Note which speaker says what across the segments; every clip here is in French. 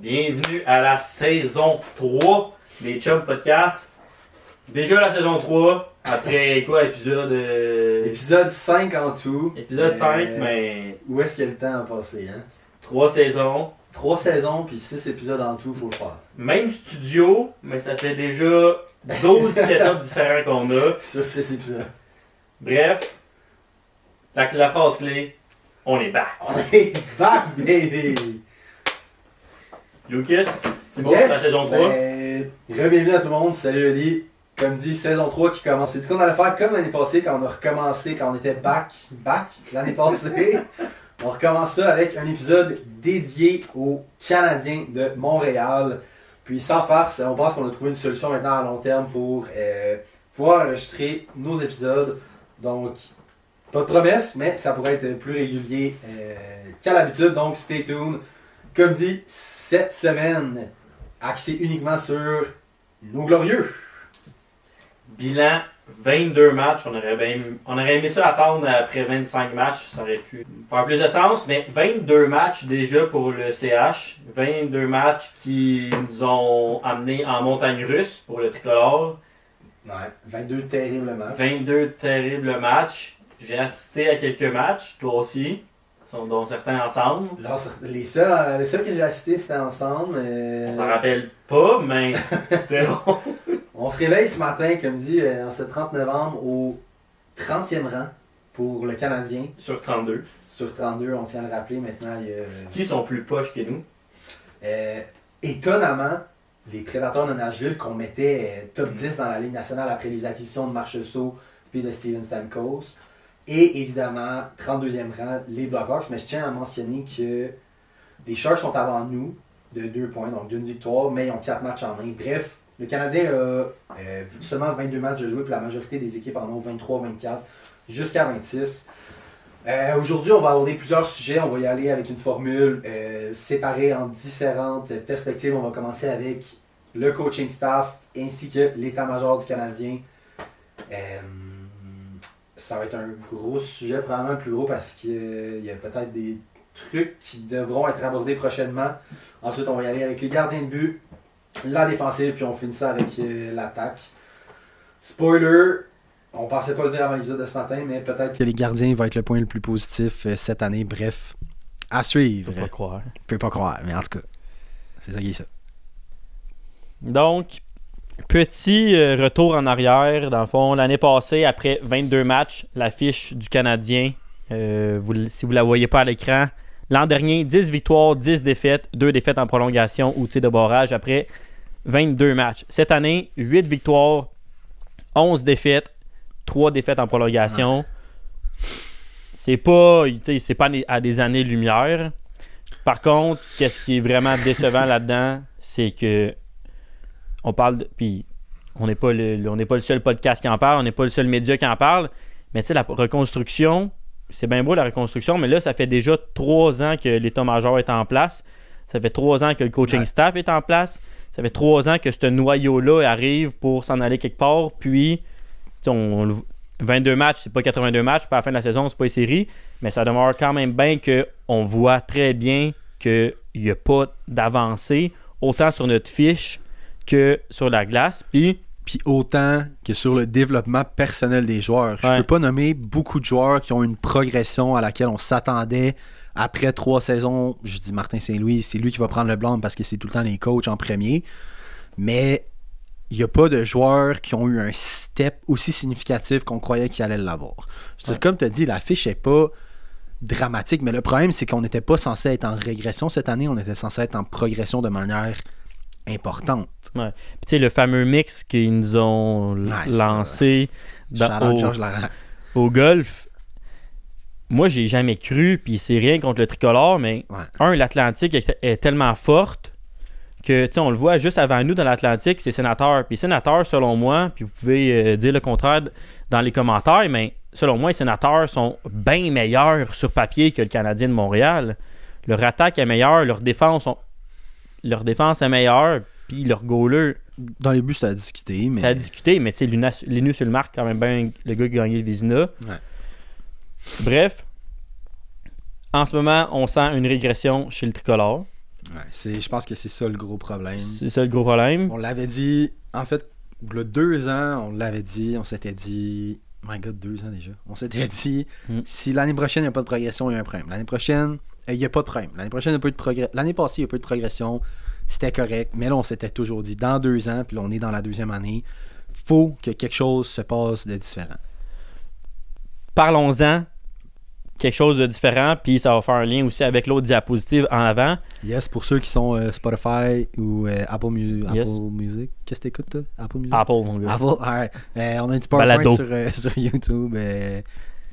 Speaker 1: Bienvenue à la saison 3 des Chum Podcast. Déjà la saison 3, après quoi,
Speaker 2: Épisode 5 en tout.
Speaker 1: Épisode 5, mais...
Speaker 2: Où est-ce que le temps a passé, hein?
Speaker 1: 3 saisons.
Speaker 2: 3 saisons, puis 6 épisodes en tout, faut le faire.
Speaker 1: Même studio, mais ça fait déjà 12 setups différents qu'on a.
Speaker 2: Sur 6 épisodes.
Speaker 1: Bref, la phrase clé, on est back.
Speaker 2: On est back, baby!
Speaker 1: Lucas, c'est bon pour la saison 3?
Speaker 2: Bienvenue à tout le monde, salut Oli. Comme dit, saison 3 qui commence. C'est dit qu'on allait faire comme l'année passée quand on a recommencé, quand on était back l'année passée. On recommence ça avec un épisode dédié aux Canadiens de Montréal. Puis sans farce, on pense qu'on a trouvé une solution maintenant à long terme pour pouvoir enregistrer nos épisodes. Donc, pas de promesse, mais ça pourrait être plus régulier qu'à l'habitude. Donc, stay tuned. Comme dit, cette semaine, axé uniquement sur nos glorieux.
Speaker 1: Bilan, 22 matchs. On aurait aimé ça attendre après 25 matchs. Ça aurait pu faire plus de sens. Mais 22 matchs déjà pour le CH. 22 matchs qui nous ont amenés en montagne russe pour le tricolore.
Speaker 2: Ouais, 22 terribles matchs.
Speaker 1: 22 terribles matchs. J'ai assisté à quelques matchs, toi aussi, dont certains ensemble.
Speaker 2: Là, les seuls que j'ai assistés, c'était ensemble.
Speaker 1: On s'en rappelle pas, mais c'était bon.
Speaker 2: On se réveille ce matin, comme dit, en ce 30 novembre, au 30e rang pour le Canadien.
Speaker 1: Sur 32.
Speaker 2: Sur 32, on tient à le rappeler maintenant.
Speaker 1: Qui sont plus poches que nous?
Speaker 2: Étonnamment, les Prédateurs de Nashville, qu'on mettait top 10 dans la Ligue nationale après les acquisitions de Marchessault puis de Steven Stamkos. Et évidemment, 32e rang, les Blackhawks. Mais je tiens à mentionner que les Sharks sont avant nous de 2 points, donc d'une victoire, mais ils ont 4 matchs en main. Bref, le Canadien a seulement 22 matchs de jouer, puis la majorité des équipes en ont 23-24, jusqu'à 26. Aujourd'hui, on va aborder plusieurs sujets. On va y aller avec une formule séparée en différentes perspectives. On va commencer avec le coaching staff ainsi que l'état-major du Canadien. Ça va être un gros sujet, probablement le plus gros parce qu'il y a peut-être des trucs qui devront être abordés prochainement. Ensuite, on va y aller avec les gardiens de but, la défensive, puis on finit ça avec l'attaque. Spoiler, on pensait pas le dire avant l'épisode de ce matin, mais peut-être que les gardiens vont être le point le plus positif cette année. Bref, à suivre.
Speaker 1: Je
Speaker 2: peux pas croire, mais en tout cas, c'est ça qui est ça.
Speaker 1: Donc, petit retour en arrière. Dans le fond, l'année passée, après 22 matchs, la fiche du Canadien, si vous la voyez pas à l'écran, l'an dernier, 10 victoires, 10 défaites, 2 défaites en prolongation ou tir de barrage après 22 matchs. Cette année, 8 victoires, 11 défaites, 3 défaites en prolongation. C'est pas à des années-lumière. Par contre, qu'est-ce qui est vraiment décevant là-dedans, c'est que on parle puis on n'est pas le seul podcast qui en parle, on n'est pas le seul média qui en parle, mais tu sais, la reconstruction, c'est bien beau la reconstruction, mais là, ça fait déjà 3 ans que l'état-major est en place. Ça fait 3 ans que le coaching staff est en place. Ça fait 3 ans que ce noyau-là arrive pour s'en aller quelque part. Puis, 22 matchs, c'est pas 82 matchs. Puis à la fin de la saison, c'est pas une série. Mais ça demeure quand même bien qu'on voit très bien qu'il n'y a pas d'avancée, autant sur notre fiche que sur la glace. Puis
Speaker 2: autant que sur le développement personnel des joueurs. Je peux pas nommer beaucoup de joueurs qui ont une progression à laquelle on s'attendait après 3 saisons. Je dis Martin Saint-Louis, c'est lui qui va prendre le blanc parce que c'est tout le temps les coachs en premier. Mais il n'y a pas de joueurs qui ont eu un step aussi significatif qu'on croyait qu'ils allaient l'avoir. Je veux dire, comme tu as dit, la fiche n'est pas dramatique, mais le problème, c'est qu'on n'était pas censé être en régression cette année, on était censé être en progression de manière importante.
Speaker 1: Ouais. Puis tu sais, le fameux mix qu'ils nous ont lancé au golf, moi j'ai jamais cru, puis c'est rien contre le tricolore, mais l'Atlantique est tellement forte que tu sais, on le voit juste avant nous dans l'Atlantique, c'est Sénateur. Puis Sénateur, selon moi, puis vous pouvez dire le contraire dans les commentaires, mais selon moi, les Sénateurs sont bien meilleurs sur papier que le Canadien de Montréal. Leur attaque est meilleure, leur défense est meilleure, puis leur goaler.
Speaker 2: Dans les buts, c'est à discuter. Mais...
Speaker 1: C'est à discuter, mais tu sais, Linus sur le marque, quand même bien le gars qui a gagné le Vizina.
Speaker 2: Ouais.
Speaker 1: Bref, en ce moment, on sent une régression chez le tricolore.
Speaker 3: Ouais, je pense que c'est ça le gros problème.
Speaker 1: C'est ça le gros problème.
Speaker 3: On l'avait dit, en fait, il y a 2 ans, on s'était dit, my God, 2 ans déjà, on s'était dit, si l'année prochaine, il n'y a pas de progression, il y a un problème. L'année prochaine, il n'y a pas de problème. L'année prochaine, il n'y a pas eu de progression. L'année passée, il n'y a pas eu de progression. C'était correct. Mais là, on s'était toujours dit, dans 2 ans, puis là, on est dans la 2e année, faut que quelque chose se passe de différent.
Speaker 1: Parlons-en. Quelque chose de différent, puis ça va faire un lien aussi avec l'autre diapositive en avant.
Speaker 3: Yes, pour ceux qui sont Spotify ou Apple Music. Qu'est-ce que t'écoutes, toi? Apple Music?
Speaker 1: Apple, mon gars.
Speaker 3: Apple, alright. On a un petit PowerPoint sur YouTube.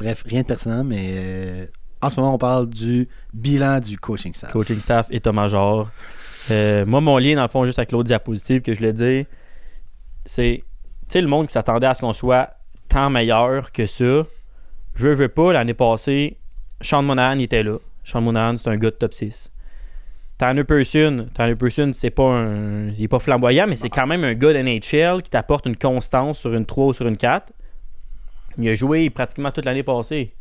Speaker 3: Bref, rien de pertinent, mais en ce moment, on parle du bilan du coaching staff.
Speaker 1: Coaching staff, état-major. Moi, mon lien, dans le fond, juste avec l'autre diapositive que je voulais dire, c'est, tu sais, le monde qui s'attendait à ce qu'on soit tant meilleur que ça. Je veux pas, l'année passée, Sean Monahan il était là. Sean Monahan, c'est un gars de top 6. Tanner Pearson, c'est pas il est pas flamboyant, mais c'est quand même un gars de NHL qui t'apporte une constance sur une 3 ou sur une 4. Il a joué pratiquement toute l'année passée.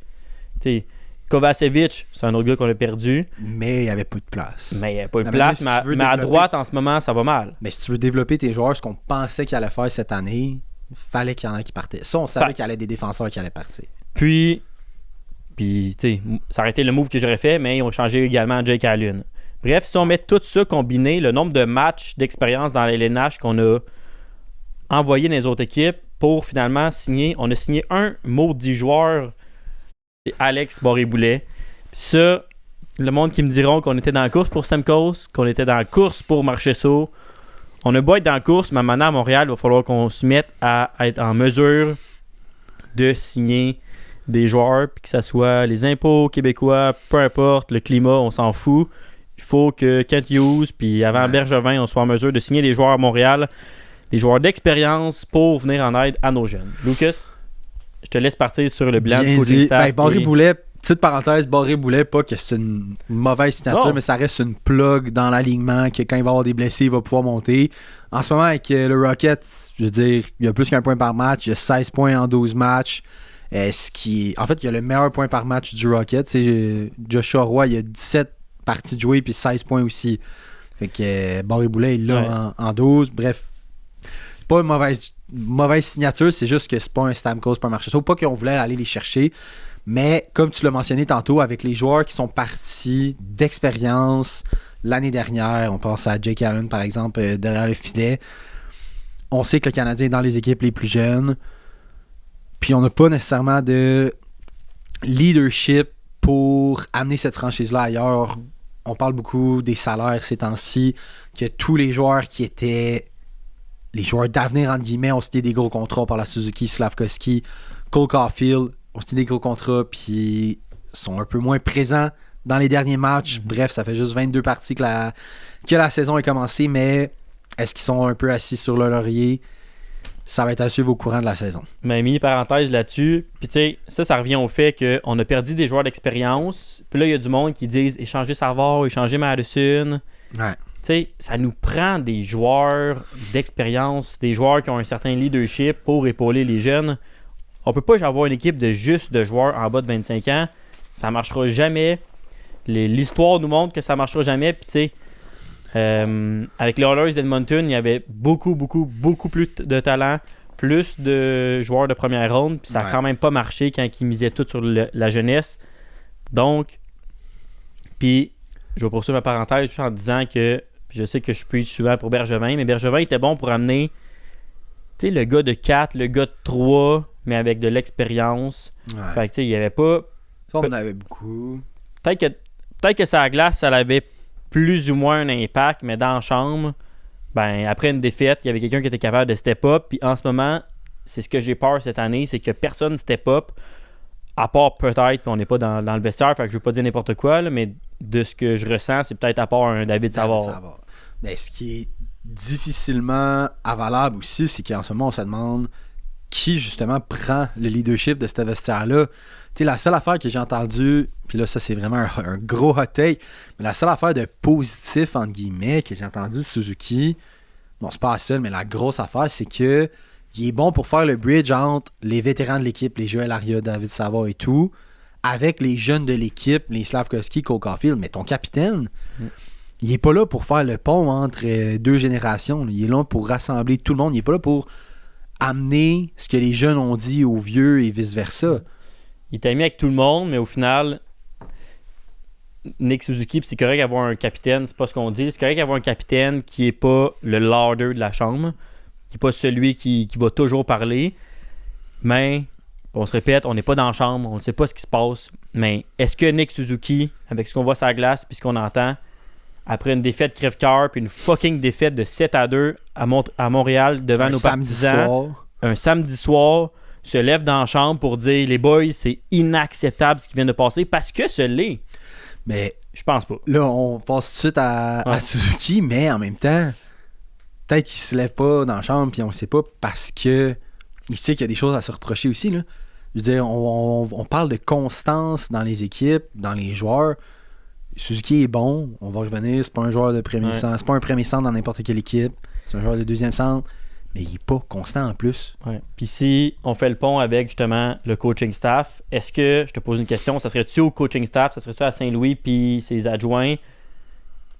Speaker 1: T'sais, Kovacevic, c'est un autre gars qu'on a perdu.
Speaker 3: Mais il n'y avait pas de place.
Speaker 1: Mais à droite, en ce moment, ça va mal.
Speaker 3: Mais si tu veux développer tes joueurs, ce qu'on pensait qu'ils allaient faire cette année, fallait qu'il y en ait qui partaient. Ça, on savait qu'il y allait des défenseurs qui allaient partir.
Speaker 1: Puis tu sais, ça aurait été le move que j'aurais fait, mais ils ont changé également Jake Allen. Bref, si on met tout ça combiné, le nombre de matchs d'expérience dans l'LNH qu'on a envoyé dans les autres équipes pour finalement signer, on a signé un maudit joueur, c'est Alex Barré-Boulet. Ça, le monde qui me diront qu'on était dans la course pour Stamkos, qu'on était dans la course pour Marchessault, on a beau être dans la course, mais maintenant à Montréal, il va falloir qu'on se mette à être en mesure de signer des joueurs, puis que ce soit les impôts québécois, peu importe, le climat, on s'en fout. Il faut que Kent Hughes, puis avant Bergevin, on soit en mesure de signer des joueurs à Montréal, des joueurs d'expérience pour venir en aide à nos jeunes. Lucas, je te laisse partir sur le bilan du coaching staff.
Speaker 3: Barré-Boulet, petite parenthèse, Barré-Boulet, pas que c'est une mauvaise signature, mais ça reste une plug dans l'alignement, que quand il va avoir des blessés, il va pouvoir monter. En ce moment, avec le Rocket, je veux dire, il y a plus qu'un point par match, il y a 16 points en 12 matchs. En fait, il y a le meilleur point par match du Rocket. Joshua Roy, il y a 17 parties de jouer puis 16 points aussi. Fait que Barré-Boulet est là en 12. Bref, pas une mauvaise signature, c'est juste que c'est pas un Stamkos, pas un Marchessault. Pas qu'on voulait aller les chercher, mais comme tu l'as mentionné tantôt, avec les joueurs qui sont partis d'expérience l'année dernière, on pense à Jake Allen par exemple derrière le filet, on sait que le Canadien est dans les équipes les plus jeunes. Puis on n'a pas nécessairement de leadership pour amener cette franchise-là ailleurs. On parle beaucoup des salaires ces temps-ci, que tous les joueurs qui étaient les joueurs d'avenir, entre guillemets, ont signé des gros contrats par la Suzuki, Slavkovski, Cole Caulfield, ont signé des gros contrats, puis sont un peu moins présents dans les derniers matchs. Bref, ça fait juste 22 parties que la saison est commencée, mais est-ce qu'ils sont un peu assis sur le laurier? Ça va être à suivre au courant de la saison.
Speaker 1: Mais mis parenthèse là-dessus, puis tu sais, ça revient au fait qu'on a perdu des joueurs d'expérience. Puis là, il y a du monde qui disent échanger Savard, échanger Madison.
Speaker 3: Ouais.
Speaker 1: Tu sais, ça nous prend des joueurs d'expérience, des joueurs qui ont un certain leadership pour épauler les jeunes. On peut pas avoir une équipe de juste de joueurs en bas de 25 ans. Ça marchera jamais. L'histoire nous montre que ça marchera jamais. Puis tu sais, avec les Oilers d'Edmonton, il y avait beaucoup plus de talent, plus de joueurs de première ronde, puis ça n'a quand même pas marché quand ils misaient tout sur la jeunesse. Donc, puis je vais poursuivre ma parenthèse juste en disant que je sais que je preach souvent pour Bergevin, mais Bergevin était bon pour amener le gars de 4, le gars de 3, mais avec de l'expérience.
Speaker 3: Ouais.
Speaker 1: Fait que il n'y avait pas...
Speaker 3: Ça, on en avait beaucoup.
Speaker 1: Peut-être que ça, à glace, ça avait plus ou moins un impact, mais dans la chambre, ben, après une défaite, il y avait quelqu'un qui était capable de step up. Puis en ce moment, c'est ce que j'ai peur cette année, c'est que personne step up, à part peut-être, puis on n'est pas dans le vestiaire, fait que je veux pas dire n'importe quoi, là, mais de ce que je ressens, c'est peut-être à part un David Savard.
Speaker 3: Mais ce qui est difficilement avalable aussi, c'est qu'en ce moment, on se demande qui justement prend le leadership de ce vestiaire-là. Tu sais, la seule affaire que j'ai entendue, puis là, ça, c'est vraiment un gros hot take, mais la seule affaire de positif, entre guillemets, que j'ai entendu de Suzuki, bon, c'est pas la seule, mais la grosse affaire, c'est que il est bon pour faire le bridge entre les vétérans de l'équipe, les Joël Arria, David Savard et tout, avec les jeunes de l'équipe, les Slavkovski, Cole Caulfield, mais ton capitaine, il est pas là pour faire le pont entre deux générations. Il est là pour rassembler tout le monde. Il est pas là pour amener ce que les jeunes ont dit aux vieux et vice-versa.
Speaker 1: Il est ami avec tout le monde, mais au final, Nick Suzuki, puis c'est correct d'avoir un capitaine, c'est pas ce qu'on dit. C'est correct d'avoir un capitaine qui est pas le leader de la chambre, qui est pas celui qui va toujours parler. Mais, on se répète, on n'est pas dans la chambre, on ne sait pas ce qui se passe. Mais est-ce que Nick Suzuki, avec ce qu'on voit sur la glace puis ce qu'on entend, après une défaite crève-cœur puis une fucking défaite de 7-2 à Montréal devant nos partisans, un samedi soir, se lève dans la chambre pour dire les boys, c'est inacceptable ce qui vient de passer parce que ce l'est.
Speaker 3: Mais
Speaker 1: je pense pas.
Speaker 3: Là, on passe tout de suite à Suzuki, mais en même temps, peut-être qu'il se lève pas dans la chambre puis on sait pas parce que il sait qu'il y a des choses à se reprocher aussi. Là. Je veux dire, on parle de constance dans les équipes, dans les joueurs. Suzuki est bon, on va revenir, c'est pas un joueur de premier centre, c'est pas un premier centre dans n'importe quelle équipe, c'est un joueur de deuxième centre, mais il est pas constant en plus.
Speaker 1: Ouais. Puis si on fait le pont avec justement le coaching staff, est-ce que, je te pose une question, ça serait-tu au coaching staff, ça serait-tu à Saint-Louis puis ses adjoints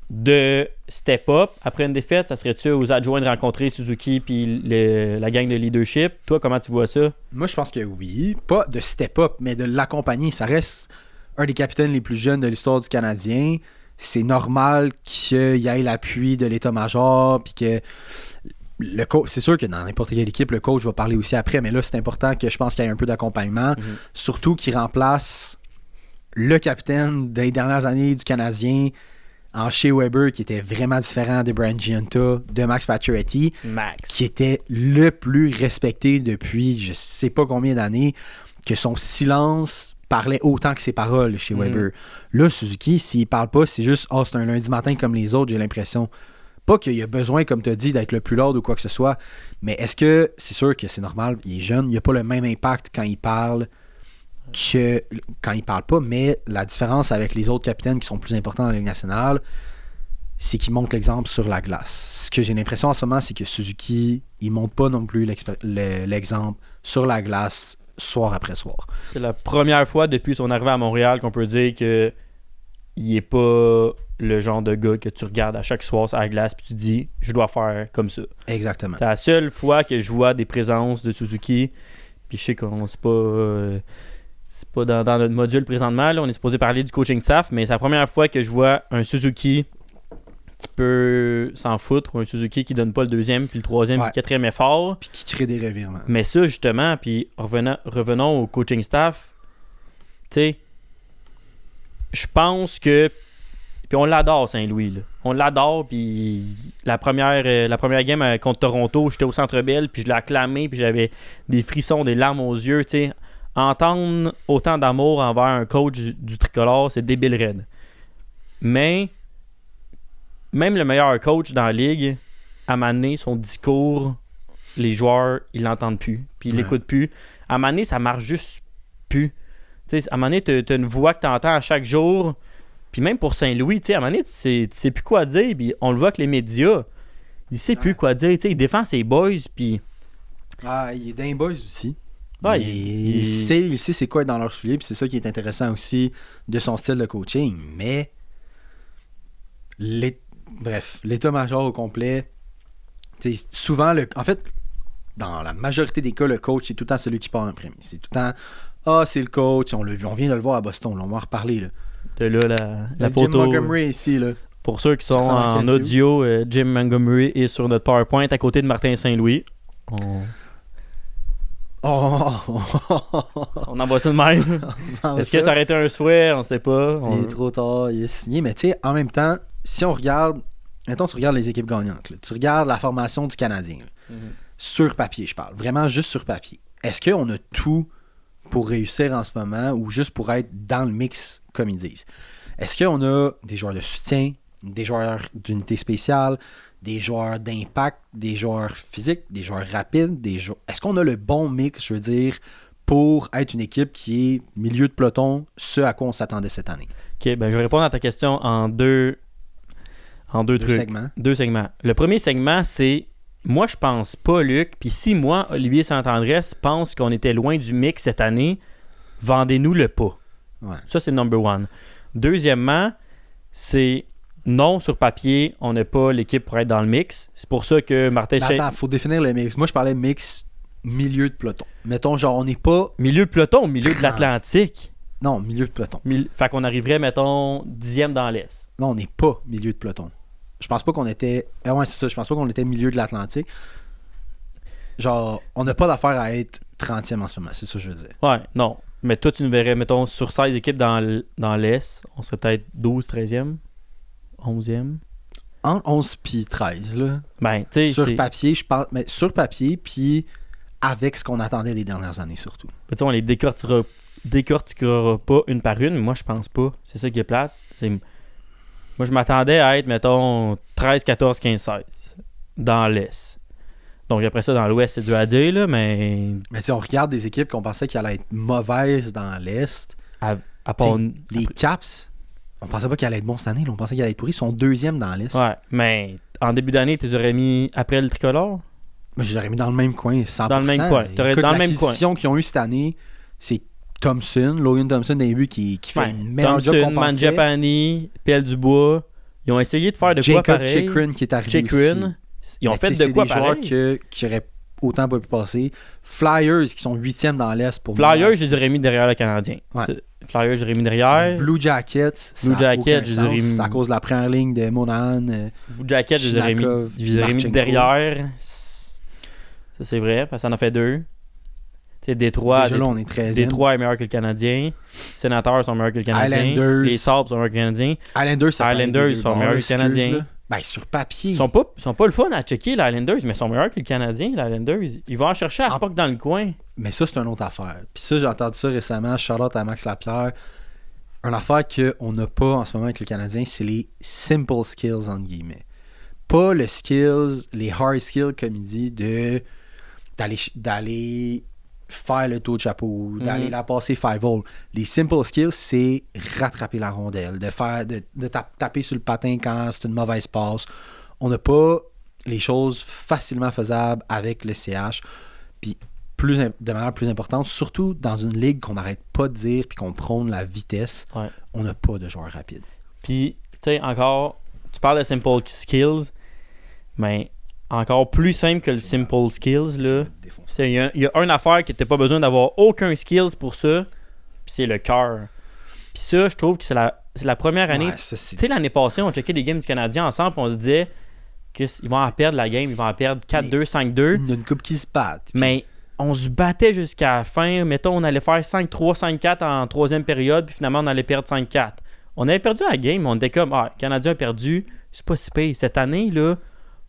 Speaker 1: de step up après une défaite, ça serait-tu aux adjoints de rencontrer Suzuki puis la gang de leadership? Toi, comment tu vois ça?
Speaker 3: Moi, je pense que oui, pas de step up, mais de l'accompagner, ça reste un des capitaines les plus jeunes de l'histoire du Canadien. C'est normal qu'il y ait l'appui de l'état-major, puis que le coach, c'est sûr que dans n'importe quelle équipe, le coach va parler aussi après, mais là, c'est important que je pense qu'il y ait un peu d'accompagnement, surtout qu'il remplace le capitaine des dernières années du Canadien en Shea Weber, qui était vraiment différent de Brian Giunta, de Max Pacioretty, qui était le plus respecté depuis je sais pas combien d'années, que son silence parlait autant que ses paroles chez Weber. Là, Suzuki, s'il parle pas, c'est juste « c'est un lundi matin comme les autres », j'ai l'impression. Pas qu'il y a besoin, comme tu as dit, d'être le plus lourd ou quoi que ce soit, mais est-ce que, c'est sûr que c'est normal, il est jeune, il n'a pas le même impact quand il parle que quand il parle pas, mais la différence avec les autres capitaines qui sont plus importants dans la Ligue nationale, c'est qu'il montre l'exemple sur la glace. Ce que j'ai l'impression en ce moment, c'est que Suzuki, il montre pas non plus l'exemple sur la glace soir après soir.
Speaker 1: C'est la première fois depuis son arrivée à Montréal qu'on peut dire que il est pas le genre de gars que tu regardes à chaque soir sur la glace puis tu dis je dois faire comme ça.
Speaker 3: Exactement.
Speaker 1: C'est la seule fois que je vois des présences de Suzuki, puis je sais qu'on c'est pas dans notre module présentement, là, on est supposé parler du coaching staff, mais c'est la première fois que je vois un Suzuki qui peut s'en foutre, ou un Suzuki qui donne pas le deuxième, puis le troisième, puis le quatrième effort.
Speaker 3: Puis qui crée des revirements.
Speaker 1: Mais ça, justement, puis revenons au coaching staff, tu sais, je pense que, puis on l'adore Saint-Louis, là. On l'adore, puis la première game contre Toronto, j'étais au Centre Bell, puis je l'ai acclamé, puis j'avais des frissons, des larmes aux yeux, tu sais. Entendre autant d'amour envers un coach du tricolore, c'est débile raide. Mais même le meilleur coach dans la ligue, à un moment donné, son discours, les joueurs, ils l'entendent plus, puis ils l'écoutent plus. À un moment donné, ça marche juste plus. T'sais, à un moment donné, t'as une voix que t'entends à chaque jour, puis même pour Saint-Louis, à un moment donné, tu sais plus quoi dire, puis on le voit avec les médias, il sait plus quoi dire, il défend ses boys, puis...
Speaker 3: Ah, il est d'un boys aussi.
Speaker 1: Ouais,
Speaker 3: il sait c'est quoi être dans leur soulier, puis c'est ça qui est intéressant aussi de son style de coaching. Mais l'état-major au complet, souvent, en fait, dans la majorité des cas, le coach, c'est tout le temps celui qui part en premier. C'est tout le temps, c'est le coach, on vient de le voir à Boston, là, on va en reparler. Là.
Speaker 1: T'as là la photo.
Speaker 3: Jim Montgomery ici, là.
Speaker 1: Pour ceux qui sont en audio, Jim Montgomery est sur notre PowerPoint à côté de Martin Saint-Louis. On envoie ça de même. Est-ce que ça aurait été un souhait? On sait pas.
Speaker 3: Il est trop tard, il est signé. Mais tu sais, en même temps, si on regarde, mettons, tu regardes les équipes gagnantes, là, tu regardes la formation du Canadien, sur papier, je parle, vraiment juste sur papier. Est-ce qu'on a tout pour réussir en ce moment ou juste pour être dans le mix, comme ils disent? Est-ce qu'on a des joueurs de soutien, des joueurs d'unité spéciale, des joueurs d'impact, des joueurs physiques, des joueurs rapides, est-ce qu'on a le bon mix, je veux dire, pour être une équipe qui est milieu de peloton, ce à quoi on s'attendait cette année?
Speaker 1: Ok, ben je vais répondre à ta question en deux trucs.
Speaker 3: Segments.
Speaker 1: Deux segments. Le premier segment, c'est moi je pense pas, Luc, puis si moi, Olivier Saint-Andresse, pense qu'on était loin du mix cette année, vendez-nous le pas.
Speaker 3: Ouais.
Speaker 1: Ça, c'est number one. Deuxièmement, c'est non, sur papier, on n'a pas l'équipe pour être dans le mix. C'est pour ça que Martin
Speaker 3: Mais attends, faut définir le mix. Moi, je parlais mix milieu de peloton. Mettons, genre, on n'est pas...
Speaker 1: Milieu de peloton, milieu de l'Atlantique.
Speaker 3: Non, milieu de peloton.
Speaker 1: Fait qu'on arriverait, mettons, 10e dans l'Est.
Speaker 3: Non, on n'est pas milieu de peloton. Je pense pas qu'on était... Ah ouais, c'est ça. Je pense pas qu'on était milieu de l'Atlantique. Genre, on n'a pas d'affaire à être 30e en ce moment. C'est ça que je veux dire.
Speaker 1: Ouais, non. Mais toi, tu nous verrais, mettons, sur 16 équipes dans l'Est, on serait peut-être 12, 13e, 11e.
Speaker 3: Entre 11 puis 13, là.
Speaker 1: Ben, tu sais,
Speaker 3: sur papier, je parle... Mais sur papier, puis avec ce qu'on attendait les dernières années, surtout.
Speaker 1: Tu sais, on les décortiquera pas une par une, mais moi, je pense pas. C'est ça qui est plate. Moi, je m'attendais à être, mettons, 13, 14, 15, 16 dans l'Est. Donc, après ça, dans l'Ouest, c'est dur à dire, là, mais...
Speaker 3: Mais si on regarde des équipes qu'on pensait qu'elles allaient être mauvaises dans l'Est,
Speaker 1: à part...
Speaker 3: les Caps, on pensait pas qu'elles allaient être bons cette année. Là. On pensait qu'elles allaient être pourries. Ils sont 2e dans l'Est.
Speaker 1: Ouais, mais en début d'année, tu les aurais mis après le tricolore?
Speaker 3: Moi, je les aurais mis dans le même coin, 100%.
Speaker 1: Dans le même coin.
Speaker 3: Écoute,
Speaker 1: Dans le même coin.
Speaker 3: l'acquisition qu'ils ont eu cette année, c'est Logan Thompson dans les buts qui fait une meilleure job qu'on pensait.
Speaker 1: Mangiapane, Pelle Dubois, ils ont essayé de faire de quoi pareil.
Speaker 3: Jacob Chikrin qui est arrivé aussi.
Speaker 1: Ils ont fait de quoi pareil.
Speaker 3: C'est des joueurs qui auraient autant pas pu passer. Flyers qui sont 8e dans l'Est pour
Speaker 1: Flyers, je les aurais mis derrière le Canadien.
Speaker 3: Ouais.
Speaker 1: Flyers, je les aurais mis derrière.
Speaker 3: Blue Jackets,
Speaker 1: je les aurais mis...
Speaker 3: C'est à cause de la première ligne de Monahan.
Speaker 1: Blue Jackets, je les aurais mis derrière. Ça, c'est vrai, parce que ça en a fait 2. Tu sais, Détroit,
Speaker 3: déjà là, on est 13e.
Speaker 1: Détroit est meilleur que le Canadien. Sénateurs sont meilleurs que le Canadien.
Speaker 3: Islanders.
Speaker 1: Les Sabres sont meilleurs que le Canadien.
Speaker 3: Islanders
Speaker 1: sont meilleurs que le Canadien.
Speaker 3: Ben, sur papier.
Speaker 1: Ils sont pas le fun à checker, les Islanders, mais ils sont meilleurs que le Canadien, les Islanders. Ils vont en chercher à POC dans le coin.
Speaker 3: Mais ça, c'est une autre affaire. Puis ça, j'ai entendu ça récemment. Shout-out à Max Lapierre. Une affaire qu'on n'a pas en ce moment avec le Canadien, c'est les simple skills, entre guillemets. Pas le skills, les hard skills, comme il dit, d'aller faire le tour de chapeau, d'aller la passer 5-hole. Les simple skills, c'est rattraper la rondelle, de taper sur le patin quand c'est une mauvaise passe. On n'a pas les choses facilement faisables avec le CH. Puis de manière plus importante, surtout dans une ligue qu'on n'arrête pas de dire puis qu'on prône la vitesse, on n'a pas de joueurs rapides.
Speaker 1: Puis, tu sais, encore, tu parles de simple skills, mais encore plus simple que le simple skills, là, il y a une affaire que tu n'as pas besoin d'avoir aucun skills pour ça, puis c'est le cœur. Puis ça, je trouve que c'est la première année. Tu sais, l'année passée, on checkait des games du Canadien ensemble, puis on se disait qu'ils vont en perdre la game, ils vont en perdre 4-2, 5-2.
Speaker 3: Il y a une coupe qui se battent. Puis...
Speaker 1: Mais on se battait jusqu'à la fin. Mettons, on allait faire 5-3, 5-4 en troisième période, puis finalement, on allait perdre 5-4. On avait perdu la game, mais on était comme, le Canadien a perdu, c'est pas si pire. Cette année, là,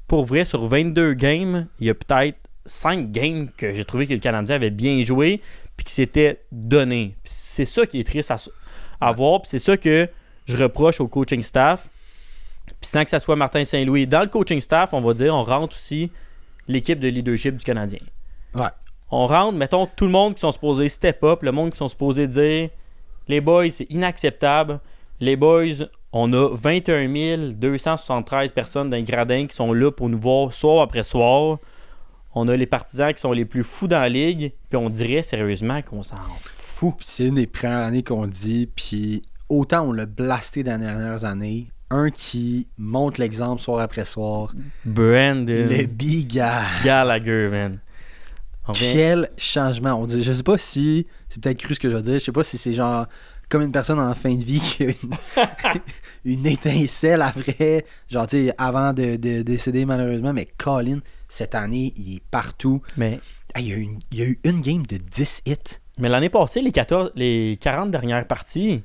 Speaker 1: pour vrai, sur 22 games, il y a peut-être 5 games que j'ai trouvé que le Canadien avait bien joué, puis qui s'était donné. Puis c'est ça qui est triste à voir, puis c'est ça que je reproche au coaching staff. Puis sans que ça soit Martin Saint-Louis. Dans le coaching staff, on va dire, on rentre aussi l'équipe de leadership du Canadien.
Speaker 3: Ouais.
Speaker 1: On rentre, mettons, tout le monde qui sont supposés step up, le monde qui sont supposés dire les boys, c'est inacceptable. Les boys, on a 21 273 personnes dans les gradins qui sont là pour nous voir soir après soir. On a les partisans qui sont les plus fous dans la ligue, puis on dirait sérieusement qu'on s'en fout.
Speaker 3: Puis c'est une des premières années qu'on dit, puis autant on l'a blasté dans les dernières années, un qui montre l'exemple soir après soir.
Speaker 1: Brandon.
Speaker 3: Le big guy.
Speaker 1: Gallagher, man.
Speaker 3: Quel changement. On dit, je sais pas si c'est peut-être cru ce que je veux dire, je sais pas si c'est genre comme une personne en fin de vie qui a une étincelle après, genre tu sais, avant de décéder malheureusement, mais Colin, cette année, il est partout.
Speaker 1: Mais
Speaker 3: il y a eu une game de 10 hits.
Speaker 1: Mais l'année passée, les 40 dernières parties,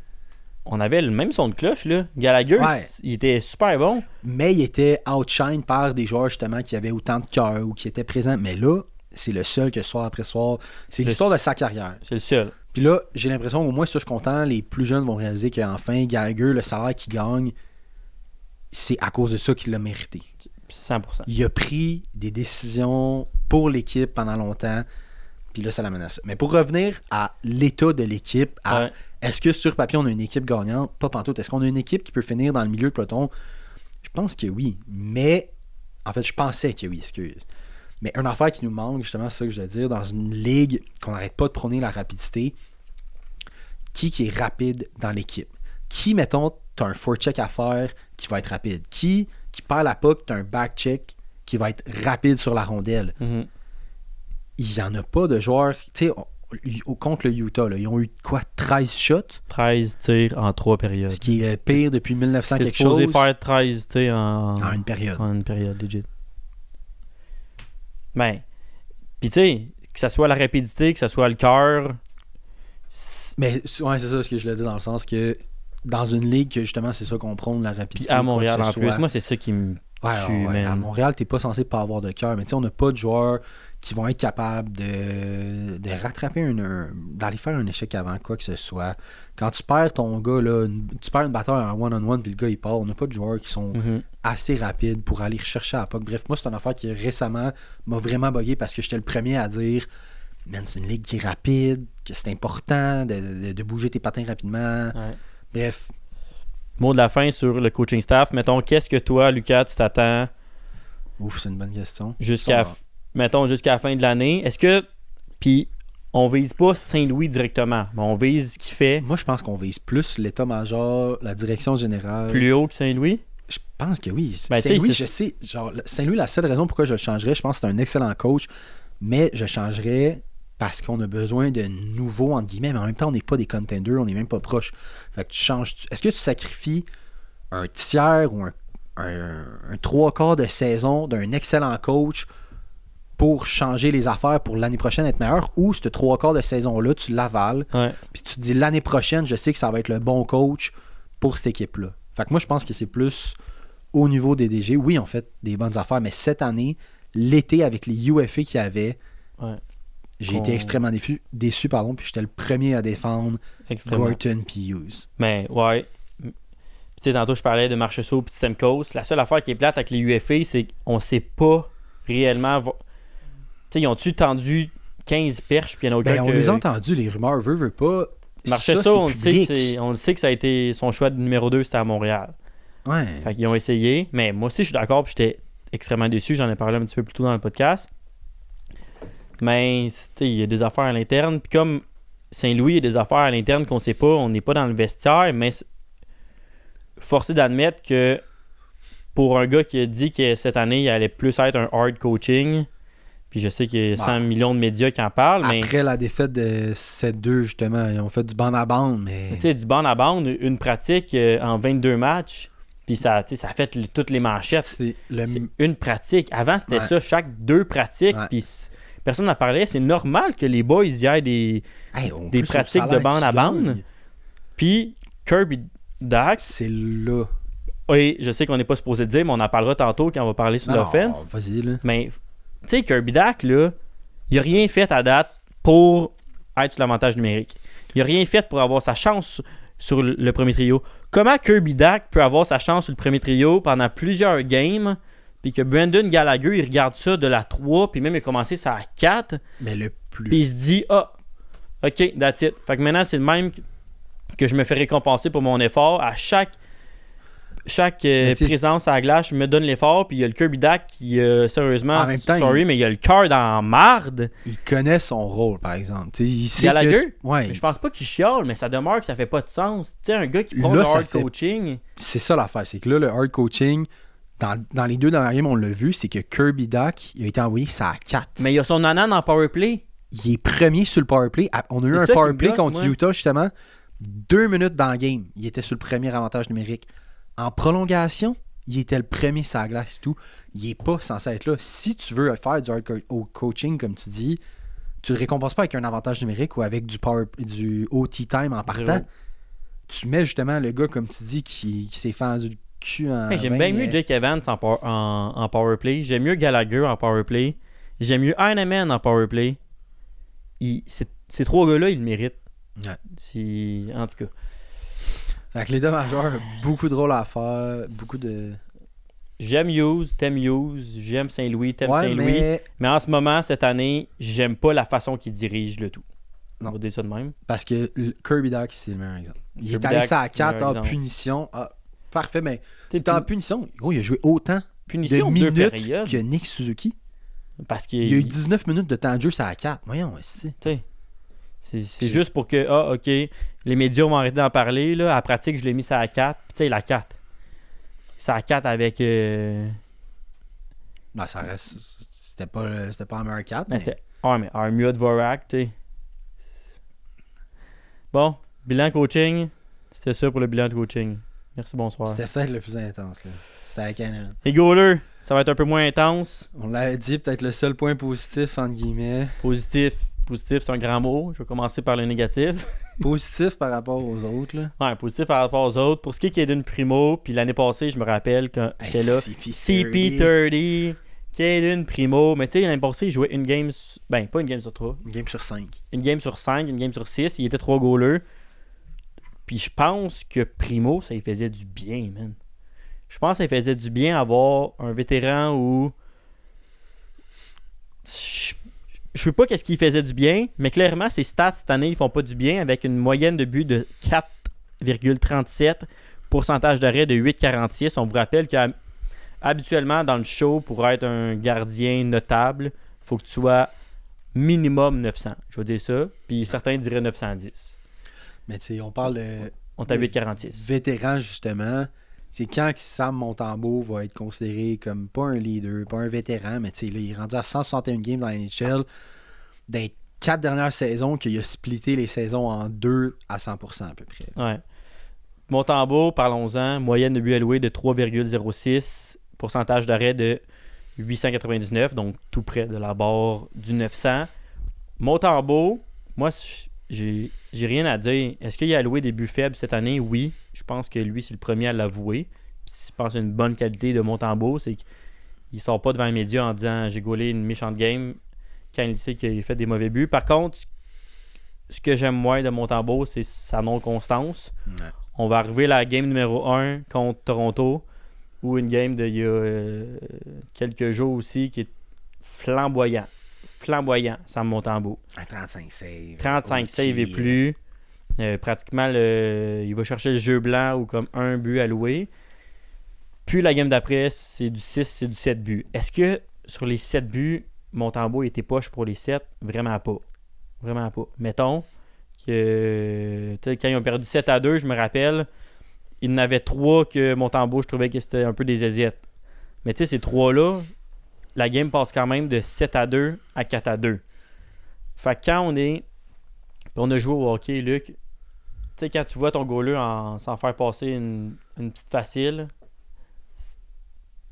Speaker 1: on avait le même son de cloche, là. Gallagher, il était super bon.
Speaker 3: Mais il était outshine par des joueurs justement qui avaient autant de cœur ou qui étaient présents. Mais là, c'est le seul que soir après soir. C'est l'histoire de sa carrière.
Speaker 1: C'est le seul.
Speaker 3: Puis là, j'ai l'impression, au moins, ça, je suis content, les plus jeunes vont réaliser qu'enfin, Gallagher, le salaire qu'il gagne, c'est à cause de ça qu'il l'a mérité.
Speaker 1: 100%.
Speaker 3: Il a pris des décisions pour l'équipe pendant longtemps, puis là, ça l'amène à ça. Mais pour revenir à l'état de l'équipe, est-ce que sur papier, on a une équipe gagnante? Pas pantoute. Est-ce qu'on a une équipe qui peut finir dans le milieu de peloton? Je pense que oui. Mais, en fait, je pensais que oui, excuse. Mais une affaire qui nous manque, justement, c'est ça que je veux dire, dans une ligue qu'on n'arrête pas de prôner la rapidité, qui est rapide dans l'équipe? Qui, mettons, t'as un forecheck à faire qui va être rapide. Qui perd la puck, t'as un back-check qui va être rapide sur la rondelle.
Speaker 1: Mhm.
Speaker 3: Il n'y en a pas de joueurs... Tu sais, contre le Utah, là, ils ont eu quoi, 13 shots?
Speaker 1: 13 tirs en 3 périodes.
Speaker 3: Ce qui est le pire depuis 1900
Speaker 1: T'es
Speaker 3: quelque
Speaker 1: supposé
Speaker 3: chose.
Speaker 1: faire 13 tirs
Speaker 3: En une période.
Speaker 1: en une période, legit. Ben, puis tu sais, que ça soit la rapidité, que ça soit le cœur...
Speaker 3: Mais ouais, c'est ça ce que je l'ai dit dans le sens que dans une ligue que justement c'est ça qu'on prône, la rapidité.
Speaker 1: Puis à Montréal
Speaker 3: quoi que
Speaker 1: en
Speaker 3: ce
Speaker 1: plus,
Speaker 3: soit.
Speaker 1: moi c'est ça qui me tue,
Speaker 3: Ouais, à
Speaker 1: man.
Speaker 3: Montréal, t'es pas censé pas avoir de cœur, mais tu sais, on n'a pas de joueurs qui vont être capables de rattraper d'aller faire un échec avant quoi que ce soit. Quand tu perds ton gars, là, tu perds une bataille en one-on-one puis le gars il part, on n'a pas de joueurs qui sont
Speaker 1: Mhm.
Speaker 3: assez rapides pour aller rechercher à la puck. Bref, moi c'est une affaire qui récemment m'a vraiment bugué parce que j'étais le premier à dire man, c'est une ligue qui est rapide, que c'est important de bouger tes patins rapidement.
Speaker 1: Ouais.
Speaker 3: Bref,
Speaker 1: Mot de la fin sur le coaching staff. Mettons, qu'est-ce que toi, Lucas, tu t'attends
Speaker 3: ouf, c'est une bonne question.
Speaker 1: jusqu'à la fin de l'année? Est-ce que... Puis, on vise pas Saint-Louis directement, mais on vise ce qu'il fait
Speaker 3: Moi, je pense qu'on vise plus l'état-major, la direction générale.
Speaker 1: plus haut que Saint-Louis?
Speaker 3: Je pense que oui.
Speaker 1: Ben,
Speaker 3: Saint-Louis,
Speaker 1: tu sais,
Speaker 3: je sais. Genre, Saint-Louis, la seule raison pourquoi je le changerais, je pense que c'est un excellent coach, mais je changerais parce qu'on a besoin de nouveaux, entre guillemets, mais en même temps, on n'est pas des contenders, on n'est même pas proche. Fait que tu changes. Est-ce que tu sacrifies un tiers ou un trois quarts de saison d'un excellent coach pour changer les affaires pour l'année prochaine être meilleur, ou ce trois quarts de saison-là, tu l'avales,
Speaker 1: Ouais.
Speaker 3: puis tu te dis l'année prochaine, je sais que ça va être le bon coach pour cette équipe-là. Fait que moi, je pense que c'est plus au niveau des DG. Oui, on fait des bonnes affaires, mais cette année, l'été, avec les UFA qu'il y avait,
Speaker 1: Ouais.
Speaker 3: j'ai été extrêmement déçu, puis j'étais le premier à défendre
Speaker 1: Extrêmement.
Speaker 3: Gorton puis Hughes.
Speaker 1: Mais, ouais. Tu sais, tantôt, je parlais de Marchessault et Stamkos. La seule affaire qui est plate avec les UFA, c'est qu'on sait pas réellement... Tu sais, ils ont-tu tendu 15 perches, puis il y en a aucun
Speaker 3: Ben, on les a entendus, les rumeurs, veut pas.
Speaker 1: Marchessault,
Speaker 3: Ça,
Speaker 1: on
Speaker 3: c'est
Speaker 1: le
Speaker 3: public.
Speaker 1: sait que ça a été son choix de numéro 2, c'était à Montréal.
Speaker 3: Ouais.
Speaker 1: Fait qu'ils ont essayé, mais moi aussi je suis d'accord, puis j'étais extrêmement déçu, j'en ai parlé un petit peu plus tôt dans le podcast. Mais tu sais, il y a des affaires à l'interne, puis comme Saint-Louis, il y a des affaires à l'interne qu'on sait pas, on n'est pas dans le vestiaire, mais forcé d'admettre que pour un gars qui a dit que cette année il allait plus être un hard coaching, puis je sais qu'il y a 100 millions de médias qui en parlent, mais
Speaker 3: Après la défaite de 7-2, justement, ils ont fait du bande à bande, mais.
Speaker 1: tu sais, du bande à bande, une pratique en 22 matchs, puis ça a fait toutes les manchettes.
Speaker 3: C'est
Speaker 1: C'est une pratique. Avant, c'était
Speaker 3: Ouais.
Speaker 1: ça, chaque 2 pratiques,
Speaker 3: Ouais.
Speaker 1: puis personne n'en parlait. C'est normal que les boys y aient des pratiques de bande à bande. Puis Kirby Dax,
Speaker 3: C'est là.
Speaker 1: oui, je sais qu'on n'est pas supposé le dire, mais on en parlera tantôt quand on va parler sur
Speaker 3: Non,
Speaker 1: l'offense.
Speaker 3: Vas-y, là.
Speaker 1: Mais, tu sais, Kirby Dax, là, il a rien fait à date pour être sur l'avantage numérique. Il a rien fait pour avoir sa chance sur le premier trio. Comment Kirby Dax peut avoir sa chance sur le premier trio pendant plusieurs games, puis que Brendan Gallagher, il regarde ça de la 3, puis même il a commencé ça à 4,
Speaker 3: Mais le plus.
Speaker 1: puis il se dit « Ah, OK, that's it. » Fait que maintenant, c'est le même que je me fais récompenser pour mon effort. À chaque
Speaker 3: Mais tu sais-
Speaker 1: présence à la glace, je me donne l'effort, puis il y a le Kirby Dax qui, sérieusement,
Speaker 3: En même temps,
Speaker 1: sorry, mais il a le cœur dans la marde.
Speaker 3: Il connaît son rôle, par exemple. Tu sais, il sait
Speaker 1: Gallagher?
Speaker 3: que. Ouais.
Speaker 1: Mais je pense pas qu'il chiale, mais ça demeure que ça fait pas de sens. Tu sais, un gars qui prend
Speaker 3: Là,
Speaker 1: le
Speaker 3: ça
Speaker 1: hard
Speaker 3: fait-
Speaker 1: coaching,
Speaker 3: C'est ça l'affaire. C'est que là, le hard coaching, dans les deux dernières games, on l'a vu, c'est que Kirby Dack, il a été envoyé ça à 4.
Speaker 1: mais il a son nanan en powerplay.
Speaker 3: Il est premier sur le powerplay. On a eu
Speaker 1: C'est
Speaker 3: un
Speaker 1: ça qui me
Speaker 3: powerplay
Speaker 1: gosse,
Speaker 3: contre
Speaker 1: moi.
Speaker 3: Utah, justement. 2 minutes dans le game. Il était sur le premier avantage numérique. En prolongation, il était le premier sur la glace et tout. Il est pas censé être là. Si tu veux faire du hard coaching, comme tu dis, tu le récompenses pas avec un avantage numérique ou avec du OT time en partant.
Speaker 1: Zéro.
Speaker 3: Tu mets justement le gars, comme tu dis, qui s'est fendu le cul en.
Speaker 1: Hey, j'aime
Speaker 3: 20,
Speaker 1: bien mieux Jake Evans en powerplay. J'aime mieux Gallagher en powerplay. J'aime mieux Heinemann en powerplay. Ces trois gars-là, ils le méritent.
Speaker 3: Ouais.
Speaker 1: En tout cas.
Speaker 3: Fait que les deux majeurs, beaucoup de rôles à faire, beaucoup de.
Speaker 1: J'aime Hughes, t'aimes Hughes. J'aime Saint-Louis, t'aimes
Speaker 3: Ouais,
Speaker 1: Saint-Louis. Mais en ce moment, cette année, j'aime pas la façon qu'il dirige le tout.
Speaker 3: Non.
Speaker 1: On va dire ça de même.
Speaker 3: Parce que Kirby Dack, c'est le meilleur exemple. Il
Speaker 1: Kirby
Speaker 3: est allé
Speaker 1: Dack,
Speaker 3: ça à
Speaker 1: c'est le
Speaker 3: 4
Speaker 1: meilleur
Speaker 3: en
Speaker 1: exemple.
Speaker 3: punition. Ah, parfait, mais
Speaker 1: T'sais,
Speaker 3: en punition, gros, il a joué autant
Speaker 1: punition
Speaker 3: de
Speaker 1: deux
Speaker 3: minutes
Speaker 1: périodes.
Speaker 3: que Nick Suzuki.
Speaker 1: Parce qu'il
Speaker 3: Il a eu 19 minutes de temps de jeu, ça à 4. Voyons, c'est.
Speaker 1: t'sais, C'est juste pour que, OK, les médias vont arrêter d'en parler. Là. À la pratique, je l'ai mis ça à 4. Puis tu sais, la 4. C'est à 4 avec...
Speaker 3: Ça reste... C'était pas un meilleur 4.
Speaker 1: Mais c'est... Ouais, mais Armia Dvorak, tu sais. Bon, bilan coaching. C'était ça pour le bilan de coaching. Merci, bonsoir.
Speaker 3: C'était peut-être le plus intense, là. C'était à Canada.
Speaker 1: Les goalers, ça va être un peu moins intense.
Speaker 3: On l'avait dit, peut-être le seul point positif, entre guillemets.
Speaker 1: Positif, c'est un grand mot. Je vais commencer par le négatif.
Speaker 3: Positif par rapport aux autres, là.
Speaker 1: Ouais, positif par rapport aux autres. Pour ce qui est Caden Primo, puis l'année passée, je me rappelle quand j'étais là, CP30, Caden Primo. Mais tu sais, l'année passée, il jouait une game... pas une game sur 3.
Speaker 3: Une game sur 5.
Speaker 1: Une game sur 5, une game sur 6. Il était 3 goalers. Puis je pense que Primo, ça lui faisait du bien, man. Je pense que ça lui faisait du bien avoir un vétéran où... Je sais pas qu'est-ce qui faisait du bien, mais clairement, ses stats cette année, ils font pas du bien avec une moyenne de but de 4,37, pourcentage d'arrêt de 8,46. On vous rappelle qu'habituellement, dans le show, pour être un gardien notable, il faut que tu sois minimum 900. Je vais dire ça. Puis certains diraient 910.
Speaker 3: Mais tu sais, on parle de...
Speaker 1: On t'a 8,46.
Speaker 3: Vétéran, justement. C'est quand Sam Montembeault va être considéré comme pas un leader, pas un vétéran, mais tu sais, là, il est rendu à 161 games dans la NHL. Dans les 4 dernières saisons, qu'il a splitté les saisons en 2 à 100% à peu près.
Speaker 1: Ouais. Montembeault, parlons-en, moyenne de but alloué de 3,06, pourcentage d'arrêt de 899, donc tout près de la barre du 900. Montembeault, moi, j'ai rien à dire. Est-ce qu'il a alloué des buts faibles cette année? Oui. Je pense que lui, c'est le premier à l'avouer. Puis, je pense que une bonne qualité de Montembeault, c'est qu'il sort pas devant les médias en disant « j'ai gaulé une méchante game » quand il sait qu'il a fait des mauvais buts. Par contre, ce que j'aime moins de Montembeault, c'est sa non-constance.
Speaker 3: Ouais.
Speaker 1: On va arriver à la game numéro 1 contre Toronto, ou une game d'il y a quelques jours aussi qui est flamboyant, Sam Montembeault.
Speaker 3: Un 35 save.
Speaker 1: 35 save et plus. Pratiquement, il va chercher le jeu blanc ou comme un but alloué. Puis la game d'après, c'est du 6, c'est du 7 buts. Est-ce que sur les 7 buts, Montembeault était poche pour les 7? Vraiment pas. Vraiment pas. Mettons que quand ils ont perdu 7-2, je me rappelle, il y en avait 3 que Montembeault, je trouvais que c'était un peu des hésiettes. Mais tu sais, ces 3-là, la game passe quand même de 7-2 à 4-2. Fait que quand on a joué au hockey, Luc, tu sais, quand tu vois ton goaler s'en faire passer une petite facile,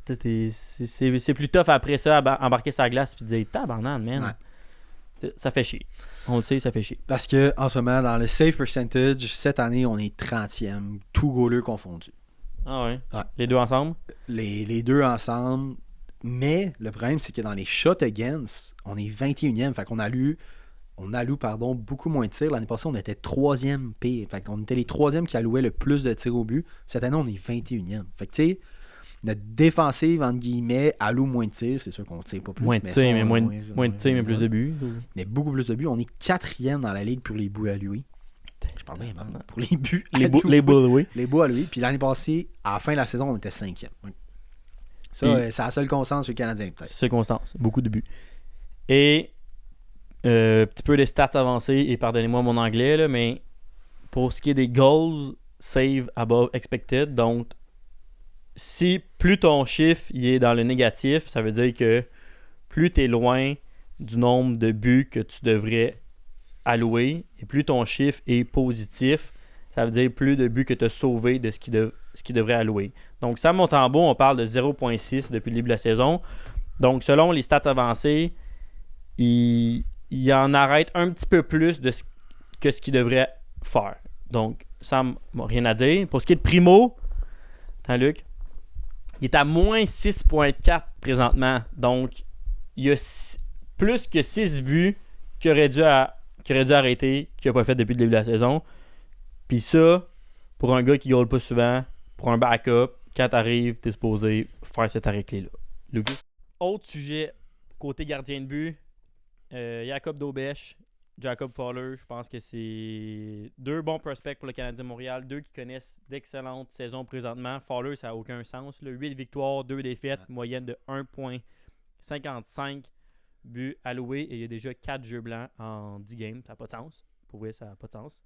Speaker 1: c'est plus tough après ça, embarquer sa glace et dire « tabarnak, man! Ouais. » Ça fait chier. On le sait, ça fait chier.
Speaker 3: Parce que en ce moment, dans le save percentage, cette année, on est 30e, tout goaler confondu.
Speaker 1: Ah ouais?
Speaker 3: Ouais.
Speaker 1: Les deux ensemble?
Speaker 3: Les deux ensemble. Mais le problème, c'est que dans les shots against, on est 21e. Fait qu'on alloue beaucoup moins de tirs. L'année passée, on était 3e pire. Fait qu'on était les 3e qui allouaient le plus de tirs au but. Cette année, on est 21e. Fait que tu sais, notre défensive, entre guillemets, alloue moins de tirs. C'est sûr qu'on tire pas plus.
Speaker 1: Moins de tirs, mais moins de tirs, mais plus de buts.
Speaker 3: Mais beaucoup plus de buts. On est 4e dans la ligue pour les buts alloués. Je parle bien pour les buts.
Speaker 1: Les buts alloués.
Speaker 3: Les buts alloués. Puis l'année passée, à la fin de la saison, on était 5e. Ça, c'est la seule constance chez le Canadien, peut-être.
Speaker 1: C'est constance. Beaucoup de buts. Et petit peu des stats avancées, et pardonnez-moi mon anglais, là, mais pour ce qui est des goals, save above expected, donc si plus ton chiffre il est dans le négatif, ça veut dire que plus tu es loin du nombre de buts que tu devrais allouer, et plus ton chiffre est positif, ça veut dire plus de buts que tu as sauvés de ce qui devrait allouer. Donc, Sam Montembeault, on parle de 0.6 depuis le début de la saison. Donc, selon les stats avancées, il en arrête un petit peu plus que ce qu'il devrait faire. Donc, Sam n'a rien à dire. Pour ce qui est de Primo, attends, Luc, il est à moins 6.4 présentement. Donc, il y a plus que 6 buts qu'il aurait dû arrêter, qu'il n'a pas fait depuis le début de la saison. Puis ça, pour un gars qui ne goal pas souvent, pour un backup, quand t'arrives, t'es supposé faire cet arrêt-clé-là. Lucas. Autre sujet, côté gardien de but, Jacob Daubèche, Jacob Fowler, je pense que c'est 2 bons prospects pour le Canadien de Montréal, 2 qui connaissent d'excellentes saisons présentement. Fowler, ça n'a aucun sens. Là. 8 victoires, 2 défaites, moyenne de 1.55 buts alloués, et il y a déjà 4 jeux blancs en 10 games. Ça n'a pas de sens. Pour vrai, ça n'a pas de sens.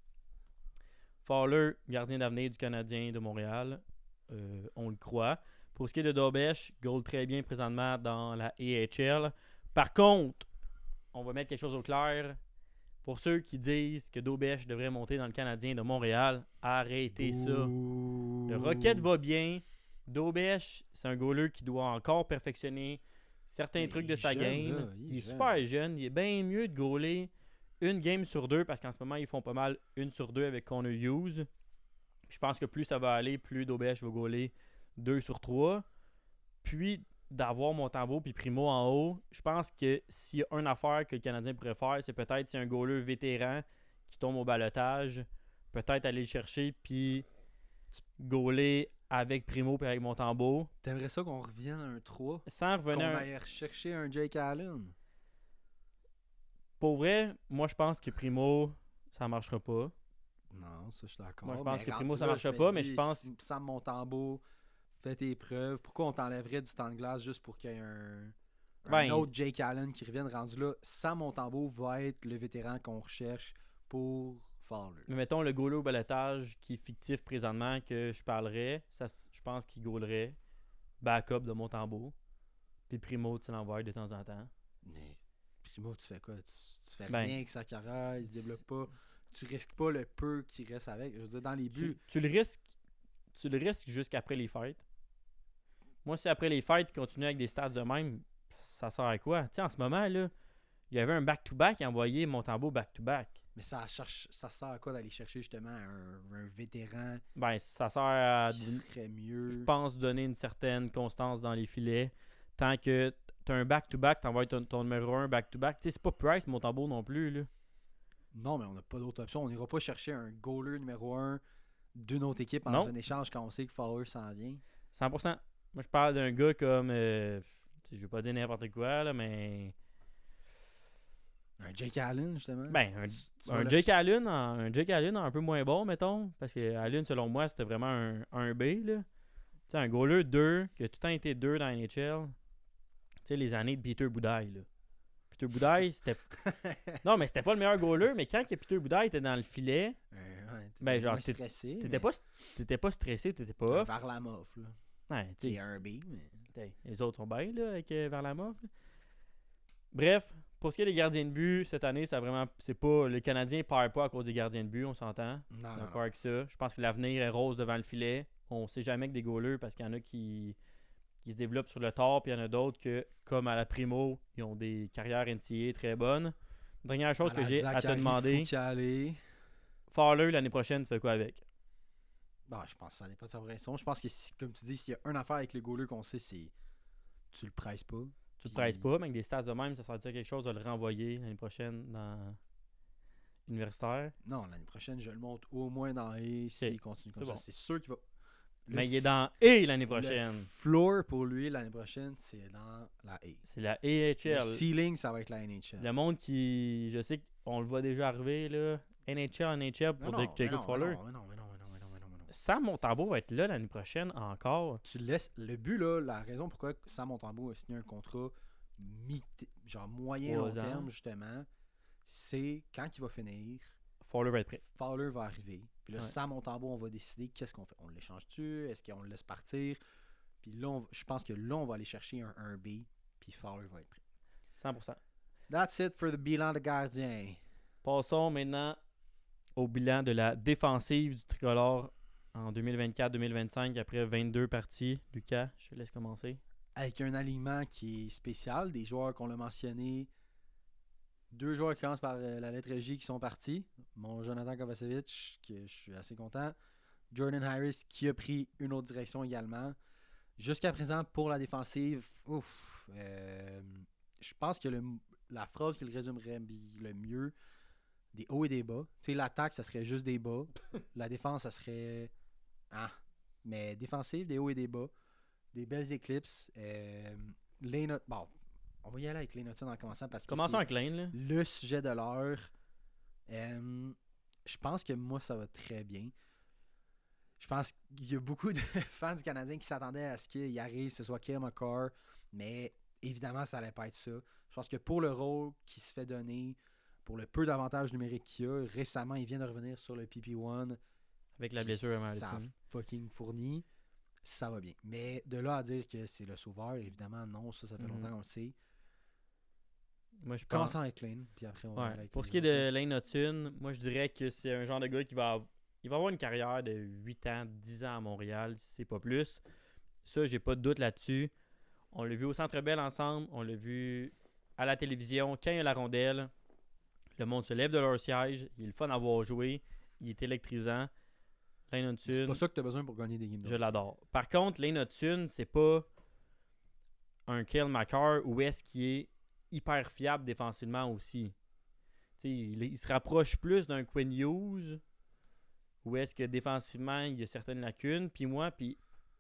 Speaker 1: Fowler, gardien d'avenir du Canadien de Montréal. On le croit. Pour ce qui est de Dobèche, goal très bien présentement dans la AHL. Par contre, on va mettre quelque chose au clair. Pour ceux qui disent que Dobèche devrait monter dans le Canadien de Montréal, arrêtez ça. Le Rocket va bien. Dobèche, c'est un goaler qui doit encore perfectionner certains trucs de sa game. Il est super jeune. Il est bien mieux de goaler une game sur 2 parce qu'en ce moment, ils font pas mal 1 sur 2 avec Connor Hughes. Puis je pense que plus ça va aller, plus Dobèche va goaler 2 sur 3. Puis d'avoir Montembeault puis Primo en haut, je pense que s'il y a une affaire que le Canadien pourrait faire, c'est peut-être si un goaler vétéran qui tombe au balotage, peut-être aller le chercher puis goaler avec Primo puis avec Montembeault.
Speaker 3: T'aimerais ça qu'on revienne à un 3?
Speaker 1: Sans revenir
Speaker 3: qu'on aille rechercher un Jake Allen?
Speaker 1: Pour vrai, moi je pense que Primo, ça marchera pas.
Speaker 3: Non, ça je suis d'accord.
Speaker 1: Moi je pense que Primo, ça marchera pas, mais je pense...
Speaker 3: Sam Montembeault, fais tes preuves. Pourquoi on t'enlèverait du temps de glace juste pour qu'il y ait un autre Jake Allen qui revienne rendu là? Sam Montembeault va être le vétéran qu'on recherche pour Fowler.
Speaker 1: Mais mettons le goaler au balotage qui est fictif présentement que je parlerais, ça, je pense qu'il goalerait backup de Montembeault. Puis Primo, tu l'envoies de temps en temps.
Speaker 3: Mais Primo, tu fais quoi? Tu fais rien avec sa carrière, il se développe pas. Tu risques pas le peu qui reste avec. Je veux dire, dans les buts.
Speaker 1: Tu le risques jusqu'après les fêtes. Moi, si après les fêtes, il continue avec des stats de même, ça sert à quoi? Tu sais, en ce moment, là, il y avait un back-to-back qui envoyait Montembeault back-to-back.
Speaker 3: Mais ça sert à quoi d'aller chercher justement un vétéran?
Speaker 1: Ben, ça sert à,
Speaker 3: qui serait mieux.
Speaker 1: je pense, donner une certaine constance dans les filets. Tant que tu as un back-to-back, tu envoies ton numéro 1 back-to-back. Tu sais, c'est pas Price, Montembeault non plus, là.
Speaker 3: Non, mais on n'a pas d'autre option. On n'ira pas chercher un goaler numéro 1 d'une autre équipe en un échange quand on sait que Fowler s'en vient.
Speaker 1: 100%. Moi, je parle d'un gars comme... je vais pas dire n'importe quoi, là, mais...
Speaker 3: Un Jake Allen, justement.
Speaker 1: Ben, un Jake Allen un peu moins bon, mettons. Parce que Allen, selon moi, c'était vraiment un B, là. Tu sais, un goaler 2, qui a tout le temps été 2 dans la NHL. Tu sais, les années de Peter Boudaille, là. Peter Boudaille, c'était... Non, mais c'était pas le meilleur goaler, mais quand que Peter Boudaille était dans le filet... ben, genre,
Speaker 3: stressé.
Speaker 1: T'étais pas stressé, t'étais pas off.
Speaker 3: Varlamov, là.
Speaker 1: Ouais,
Speaker 3: tu sais. un B, mais...
Speaker 1: Les autres sont bien, là, avec Varlamov. Là. Bref, pour ce qui est des gardiens de but, cette année, c'est pas... Le Canadien perd pas à cause des gardiens de but, on s'entend.
Speaker 3: Non,
Speaker 1: d'accord avec ça. Je pense que l'avenir est rose devant le filet. On sait jamais que des goalers, parce qu'il y en a qui se développent sur le tard, puis il y en a d'autres que, comme à la Primo, ils ont des carrières NCAA très bonnes. Dernière chose que j'ai à te demander. Fowler, l'année prochaine, tu fais quoi avec?
Speaker 3: Bon, je pense que ça dépend de sa progression. Je pense que, comme tu dis, s'il y a une affaire avec les goalers qu'on sait, c'est tu le presses pas.
Speaker 1: Tu le presses pas, mais avec des stats de même, ça sert à dire quelque chose de le renvoyer l'année prochaine dans universitaire?
Speaker 3: Non, l'année prochaine, je le monte au moins dans A s'il continue comme ça. Bon. C'est sûr qu'il va...
Speaker 1: Mais il est dans A l'année prochaine.
Speaker 3: Le floor pour lui l'année prochaine, c'est dans la A.
Speaker 1: C'est la AHL.
Speaker 3: Le ceiling, ça va être la NHL.
Speaker 1: Le monde qui... Je sais qu'on le voit déjà arriver, là. NHL pour Jacob Fowler.
Speaker 3: Mais non.
Speaker 1: Sam Montembeault va être là l'année prochaine encore.
Speaker 3: Tu laisses... Le but, là, la raison pourquoi Sam Montembeault a signé un contrat genre moyen long terme, justement, c'est quand il va finir...
Speaker 1: Fowler va être prêt.
Speaker 3: Fowler va arriver. Puis là, Sam Montembeault, on va décider qu'est-ce qu'on fait. On l'échange-tu? Est-ce qu'on le laisse partir? Puis là, je pense que là, on va aller chercher un 1B. Puis Fowler va être prêt.
Speaker 1: 100%.
Speaker 3: That's it for the bilan de gardien.
Speaker 1: Passons maintenant au bilan de la défensive du tricolore en 2024-2025 après 22 parties. Lucas, je te laisse commencer.
Speaker 3: Avec un alignement qui est spécial. Des joueurs qu'on l'a mentionné. 2 joueurs qui commencent par la lettre J qui sont partis. Mon Jonathan Kovacevic, que je suis assez content. Jordan Harris qui a pris une autre direction également. Jusqu'à présent, pour la défensive, je pense que la phrase qui le résumerait le mieux, des hauts et des bas. Tu sais, l'attaque, ça serait juste des bas. La défense, ça serait... Mais défensive, des hauts et des bas. Des belles éclipses. Bon, on va y aller avec Lane Hutson en commençant parce que
Speaker 1: commençons avec Lane, là.
Speaker 3: Le sujet de l'heure. Je pense que moi, ça va très bien. Je pense qu'il y a beaucoup de fans du Canadien qui s'attendaient à ce qu'il arrive, que ce soit Cale Makar, mais évidemment, ça n'allait pas être ça. Je pense que pour le rôle qui se fait donner, pour le peu d'avantages numériques qu'il a. Récemment, il vient de revenir sur le PP1.
Speaker 1: Avec la blessure à
Speaker 3: Ça
Speaker 1: Madison.
Speaker 3: fucking fourni. Ça va bien. Mais de là à dire que c'est le sauveur, évidemment, non. Ça fait longtemps qu'on le sait.
Speaker 1: Moi, je pense.
Speaker 3: Commençons avec Lane, puis après on va
Speaker 1: Ouais.
Speaker 3: aller avec
Speaker 1: Pour
Speaker 3: les
Speaker 1: ce qui est
Speaker 3: autres.
Speaker 1: de Lane Hutton, moi, je dirais que c'est un genre de gars qui il va avoir une carrière de 8 ans, 10 ans à Montréal, si c'est pas plus. Ça, j'ai pas de doute là-dessus. On l'a vu au Centre Bell ensemble. On l'a vu à la télévision. Quand il y a la rondelle, le monde se lève de leur siège. Il est le fun à voir jouer. Il est électrisant. Lane
Speaker 3: C'est
Speaker 1: Hutton,
Speaker 3: pas ça que tu as besoin pour gagner des games.
Speaker 1: je l'adore. Par contre, Lane Hutton, c'est pas un Kale McCarr où est-ce qu'il est hyper fiable défensivement aussi. T'sais, il se rapproche plus d'un Quinn Hughes où est-ce que défensivement, il y a certaines lacunes. Puis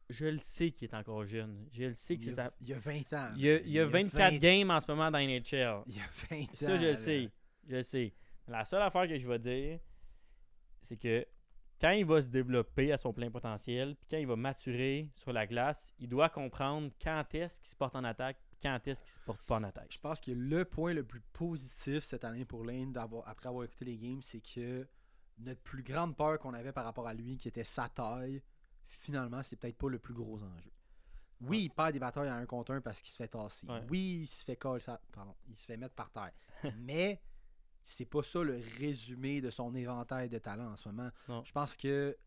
Speaker 1: je le sais qu'il est encore jeune. Je le sais que c'est ça.
Speaker 3: Il y a 20 ans.
Speaker 1: Il y a 24 games en ce moment dans NHL.
Speaker 3: Il y a 20 ans.
Speaker 1: Ça, je le
Speaker 3: là.
Speaker 1: sais. Je le sais. La seule affaire que je vais dire, c'est que quand il va se développer à son plein potentiel, puis quand il va maturer sur la glace, il doit comprendre quand est-ce qu'il se porte en attaque, puis quand est-ce qu'il se porte pas en attaque.
Speaker 3: Je pense que le point le plus positif cette année pour Lane, après avoir écouté les games, c'est que notre plus grande peur qu'on avait par rapport à lui, qui était sa taille, finalement, c'est peut-être pas le plus gros enjeu. Oui, il perd des batailles à 1 contre 1 parce qu'il se fait tasser.
Speaker 1: Ouais.
Speaker 3: Oui, il se fait mettre par terre. Mais c'est pas ça le résumé de son éventail de talent en ce moment.
Speaker 1: Non.
Speaker 3: Je pense que,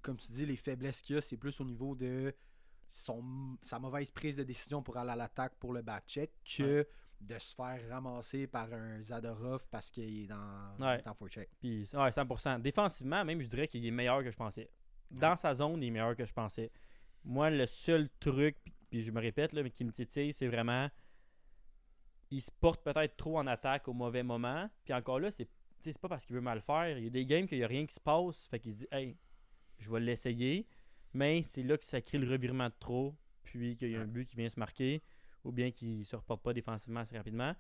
Speaker 3: comme tu dis, les faiblesses qu'il y a, c'est plus au niveau de sa mauvaise prise de décision pour aller à l'attaque pour le back-check que de se faire ramasser par un Zadorov parce qu'il est en forecheck.
Speaker 1: Puis, ouais, 100%. Défensivement, même, je dirais qu'il est meilleur que je pensais. Dans sa zone, il est meilleur que je pensais. Moi, le seul truc, puis je me répète, là, mais qui me titille, c'est vraiment il se porte peut-être trop en attaque au mauvais moment. Puis encore là, c'est pas parce qu'il veut mal faire. Il y a des games qu'il n'y a rien qui se passe. Fait qu'il se dit, hey, je vais l'essayer. Mais c'est là que ça crée le revirement de trop. Puis qu'il y a un but qui vient se marquer. Ou bien qu'il ne se reporte pas défensivement assez rapidement.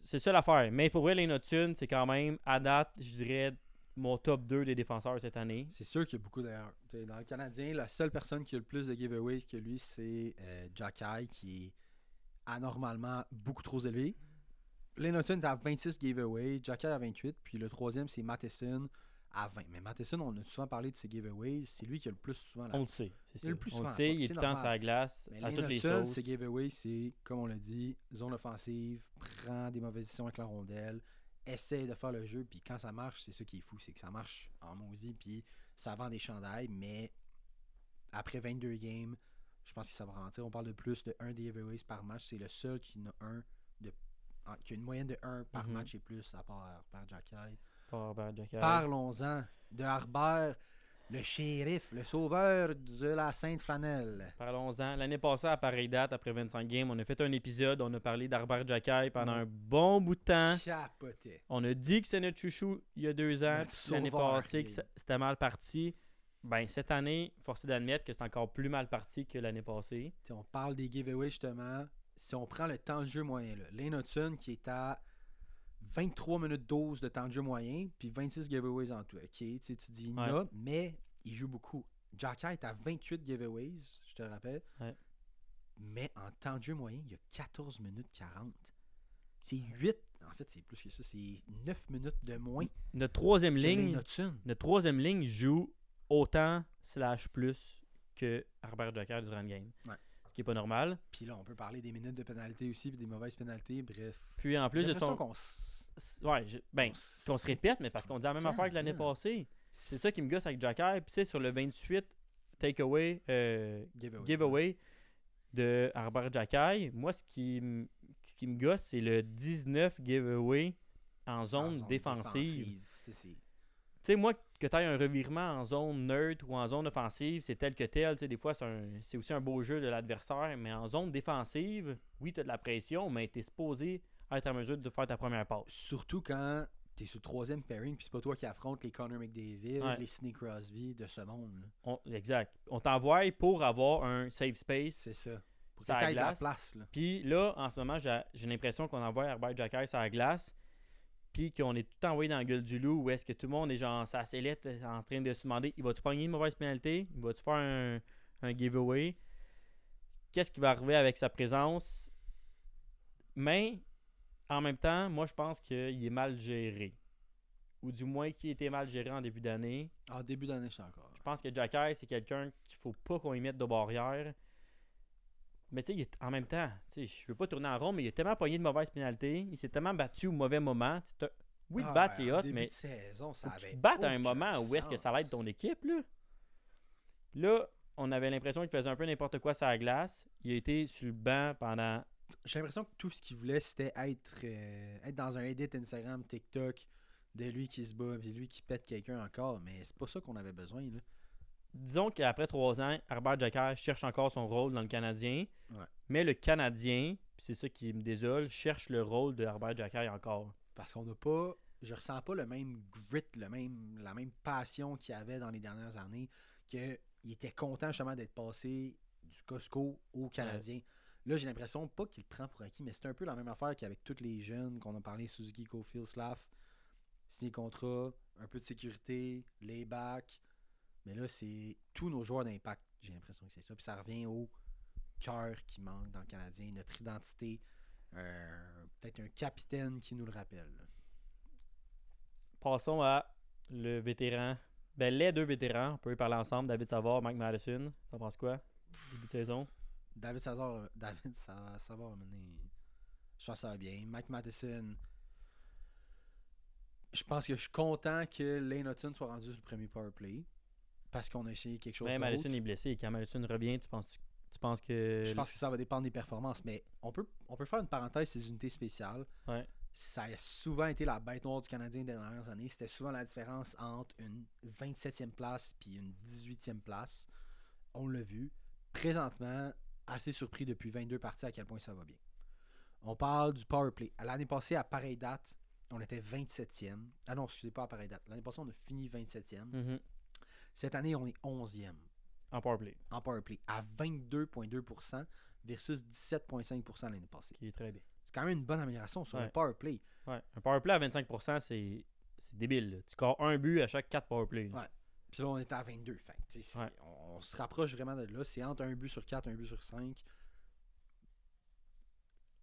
Speaker 1: C'est ça l'affaire. Mais pour vrai, Lane Hutton, c'est quand même, à date, je dirais, mon top 2 des défenseurs cette année.
Speaker 3: C'est sûr qu'il y a beaucoup d'erreurs. Dans le Canadien, la seule personne qui a le plus de giveaways que lui, c'est Jacky, qui est anormalement beaucoup trop élevé. Lane Hutton est à 26 giveaways, Jacky à 28, puis le troisième, c'est Matheson à 20. Mais Matheson, on a souvent parlé de ses giveaways, c'est lui qui a le plus souvent la
Speaker 1: On le sait, c'est ça.
Speaker 3: Le plus
Speaker 1: On le
Speaker 3: souvent,
Speaker 1: sait, il est
Speaker 3: c'est
Speaker 1: tout le temps
Speaker 3: normal.
Speaker 1: sur la glace,
Speaker 3: Mais
Speaker 1: à
Speaker 3: Lane
Speaker 1: toutes les
Speaker 3: Hutton,
Speaker 1: sauces.
Speaker 3: ses giveaways, c'est, comme on l'a dit, zone offensive, prend des mauvaises décisions avec la rondelle, essaye de faire le jeu, puis quand ça marche, c'est ça qui est fou, c'est que ça marche en maudit, puis ça vend des chandails, mais après 22 games, je pense que ça va ralentir. On parle de plus de 1 giveaways par match, c'est le seul qui en a qui a une moyenne de 1 par match et plus, à part Jacky. Parlons-en de Harbert, le shérif, le sauveur de la Sainte-Flanelle.
Speaker 1: Parlons-en. L'année passée, à pareille date, après 25 games, on a fait un épisode, on a parlé d'Harbert Jacky pendant un bon bout de temps.
Speaker 3: Chapoté.
Speaker 1: On a dit que c'était notre chouchou il y a 2 ans,
Speaker 3: Notre
Speaker 1: l'année
Speaker 3: sauveur,
Speaker 1: passée que c'était mal parti. Ben, cette année, forcé d'admettre que c'est encore plus mal parti que l'année passée.
Speaker 3: T'sais, on parle des giveaways justement. Si on prend le temps de jeu moyen, là, Lane Hutton qui est à 23 minutes 12 de temps de jeu moyen, puis 26 giveaways en tout. Ok, tu dis non, mais il joue beaucoup. Jacky est à 28 giveaways, je te rappelle.
Speaker 1: Ouais.
Speaker 3: Mais en temps de jeu moyen, il y a 14 minutes 40. C'est 8, en fait, c'est plus que ça, c'est 9 minutes de moins.
Speaker 1: Notre troisième
Speaker 3: que
Speaker 1: ligne,
Speaker 3: Lane Hutton.
Speaker 1: notre troisième ligne joue autant / plus que Harbert Jacky durant le game.
Speaker 3: Ouais.
Speaker 1: Ce qui n'est pas normal.
Speaker 3: Puis là, on peut parler des minutes de pénalité aussi, puis des mauvaises pénalités, bref.
Speaker 1: Puis en plus
Speaker 3: J'ai
Speaker 1: de
Speaker 3: l'impression
Speaker 1: ton.
Speaker 3: qu'on
Speaker 1: Qu'on se répète, mais parce qu'on dit la même affaire que l'année passée. C'est ça qui me gosse avec Jacky. Puis tu sais, sur le 28 takeaway giveaway de Harbert Jacky, moi, ce qui me gosse, c'est le 19 giveaway en zone défensive. Tu sais, moi, que tu aies un revirement en zone neutre ou en zone offensive, c'est tel que tel. Tu sais, des fois, c'est aussi un beau jeu de l'adversaire. Mais en zone défensive, oui, tu as de la pression, mais tu es supposé être en mesure de faire ta première passe.
Speaker 3: Surtout quand tu es sur le troisième pairing, puis c'est pas toi qui affronte les Connor McDavid, les Sidney Crosby de ce monde.
Speaker 1: Exact. On t'envoie pour avoir un safe space.
Speaker 3: C'est ça. Pour
Speaker 1: ça
Speaker 3: que tu aies de la place.
Speaker 1: Puis là, en ce moment, j'ai l'impression qu'on envoie Harbert Jacky sur la glace. Puis qu'on est tout envoyé dans la gueule du loup, où est-ce que tout le monde est genre sa sellette en train de se demander, il va-tu pogner une mauvaise pénalité? Il va-tu faire un giveaway? Qu'est-ce qui va arriver avec sa présence? Mais en même temps, moi, je pense qu'il est mal géré. Ou du moins qu'il était mal géré en début d'année.
Speaker 3: En début d'année, je suis encore.
Speaker 1: Je pense que Jacky, c'est quelqu'un qu'il faut pas qu'on y mette de barrière. Mais tu sais, en même temps, je veux pas tourner en rond, mais il a tellement pogné de mauvaises pénalités. Il s'est tellement battu au mauvais moment. Oui, te battre, c'est hot, mais
Speaker 3: de saison, ça
Speaker 1: faut que tu
Speaker 3: avait
Speaker 1: te battes à un
Speaker 3: aucun
Speaker 1: moment où est-ce que
Speaker 3: sens.
Speaker 1: ça l'aide ton équipe, là. Là, on avait l'impression qu'il faisait un peu n'importe quoi sur la glace. Il a été sur le banc pendant...
Speaker 3: J'ai l'impression que tout ce qu'il voulait, c'était être dans un edit Instagram, TikTok, de lui qui se bat, puis lui qui pète quelqu'un encore. Mais c'est pas ça qu'on avait besoin, là.
Speaker 1: Disons qu'après 3 ans, Herbert Jacquard cherche encore son rôle dans le Canadien.
Speaker 3: Ouais.
Speaker 1: Mais le Canadien, puis c'est ça qui me désole, cherche le rôle de Herbert Jacquard encore.
Speaker 3: Parce qu'on n'a pas... Je ressens pas le même grit, la même passion qu'il y avait dans les dernières années, qu'il était content justement d'être passé du Costco au Canadien. Là, j'ai l'impression, pas qu'il le prend pour acquis, mais c'est un peu la même affaire qu'avec tous les jeunes qu'on a parlé, Suzuki, Cofield, Slav, signer contrat, un peu de sécurité, layback. Mais là, c'est tous nos joueurs d'impact, j'ai l'impression que c'est ça. Puis ça revient au cœur qui manque dans le Canadien, notre identité, peut-être un capitaine qui nous le rappelle.
Speaker 1: Passons à le vétéran. Ben, les 2 vétérans, on peut y parler ensemble, David Savard, Mike Madison. T'en penses quoi? Début de saison.
Speaker 3: David Savard a mené. Je pense que ça va bien. Mike Matheson. Je pense que je suis content que Lane Hutton soit rendu sur le premier power play. Parce qu'on a essayé quelque chose
Speaker 1: Mais
Speaker 3: d'autre.
Speaker 1: Madison est blessé. Et quand Madison revient, tu penses que.
Speaker 3: Je pense que ça va dépendre des performances. Mais on peut faire une parenthèse, ces unités spéciales.
Speaker 1: Ouais.
Speaker 3: Ça a souvent été la bête noire du Canadien des dernières années. C'était souvent la différence entre une 27e place puis une 18e place. On l'a vu. Présentement, assez surpris depuis 22 parties à quel point ça va bien. On parle du powerplay. L'année passée, à pareille date, on était 27e. Ah non, excusez pas à pareille date. L'année passée, on a fini 27e.
Speaker 1: Mm-hmm.
Speaker 3: Cette année, on est 11e.
Speaker 1: En powerplay.
Speaker 3: En powerplay. À 22,2% versus 17,5% l'année passée.
Speaker 1: Qui est très bien.
Speaker 3: C'est quand même une bonne amélioration sur le powerplay.
Speaker 1: Ouais. Un powerplay à 25%, c'est débile. Là. Tu scores un but à chaque 4 powerplays.
Speaker 3: Ouais. Puis là, on était à 22. Fait, on se rapproche vraiment de là. C'est entre un but sur 4 et un but sur 5.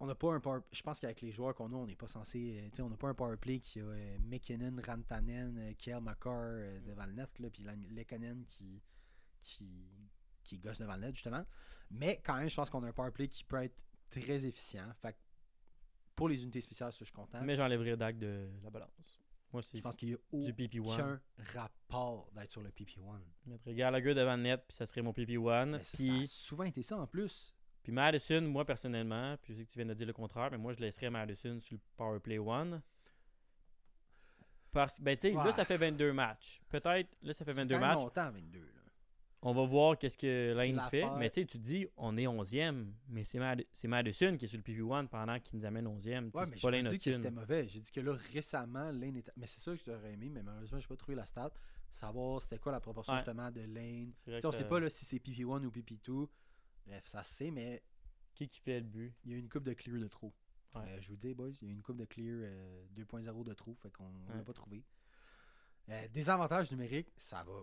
Speaker 3: On n'a pas un power... Je pense qu'avec les joueurs qu'on a, on n'est pas censé... on n'a pas un powerplay qui a McKinnon, Rantanen, Kyle McCarr devant le net, là, puis Lekkonen qui gosse devant le net, justement. Mais quand même, je pense qu'on a un powerplay qui peut être très efficient. Fait que pour les unités spéciales, ça, je suis content.
Speaker 1: Mais j'enlèverais Dak de la balance. Moi, c'est
Speaker 3: je pense qu'il y a
Speaker 1: du PP1.
Speaker 3: aucun rapport d'être sur le PP1.
Speaker 1: Je mettrais Gallagher devant le net, puis ça serait mon PP1.
Speaker 3: Ça
Speaker 1: Puis
Speaker 3: a souvent été ça en plus.
Speaker 1: Puis Madison, moi personnellement, puis je sais que tu viens de dire le contraire, mais moi je laisserais Madison sur le Powerplay 1. Parce que, ben tu sais, là ça fait 22 matchs. Peut-être, là ça fait 22 matchs.
Speaker 3: C'est longtemps, 22. Là.
Speaker 1: On va voir qu'est-ce que Lane fait.
Speaker 3: l'affaire.
Speaker 1: Mais tu sais, tu dis, on est 11e, mais c'est Madison qui est sur le PP1 pendant qu'il nous amène 11e.
Speaker 3: Ouais,
Speaker 1: c'est
Speaker 3: mais
Speaker 1: pas
Speaker 3: j'ai
Speaker 1: Lane
Speaker 3: pas dit que
Speaker 1: Hutton.
Speaker 3: c'était mauvais. J'ai dit que là, récemment, Lane était... Mais c'est ça que j'aurais aimé, mais malheureusement, j'ai pas trouvé la stat. Savoir c'était quoi la proportion,
Speaker 1: Ouais.
Speaker 3: justement, de Lane.
Speaker 1: C'est vrai
Speaker 3: T'sais, on
Speaker 1: que
Speaker 3: sait
Speaker 1: ça-
Speaker 3: pas là, si c'est PP1 ou PP2. Bref, ça se sait, mais
Speaker 1: Qui fait le but?
Speaker 3: il y a une coupe de clear de trop.
Speaker 1: Ouais.
Speaker 3: Je vous dis, boys, il y a une coupe de clear 2.0 de trop, fait qu'on l'a pas trouvé. Des avantages numériques, ça va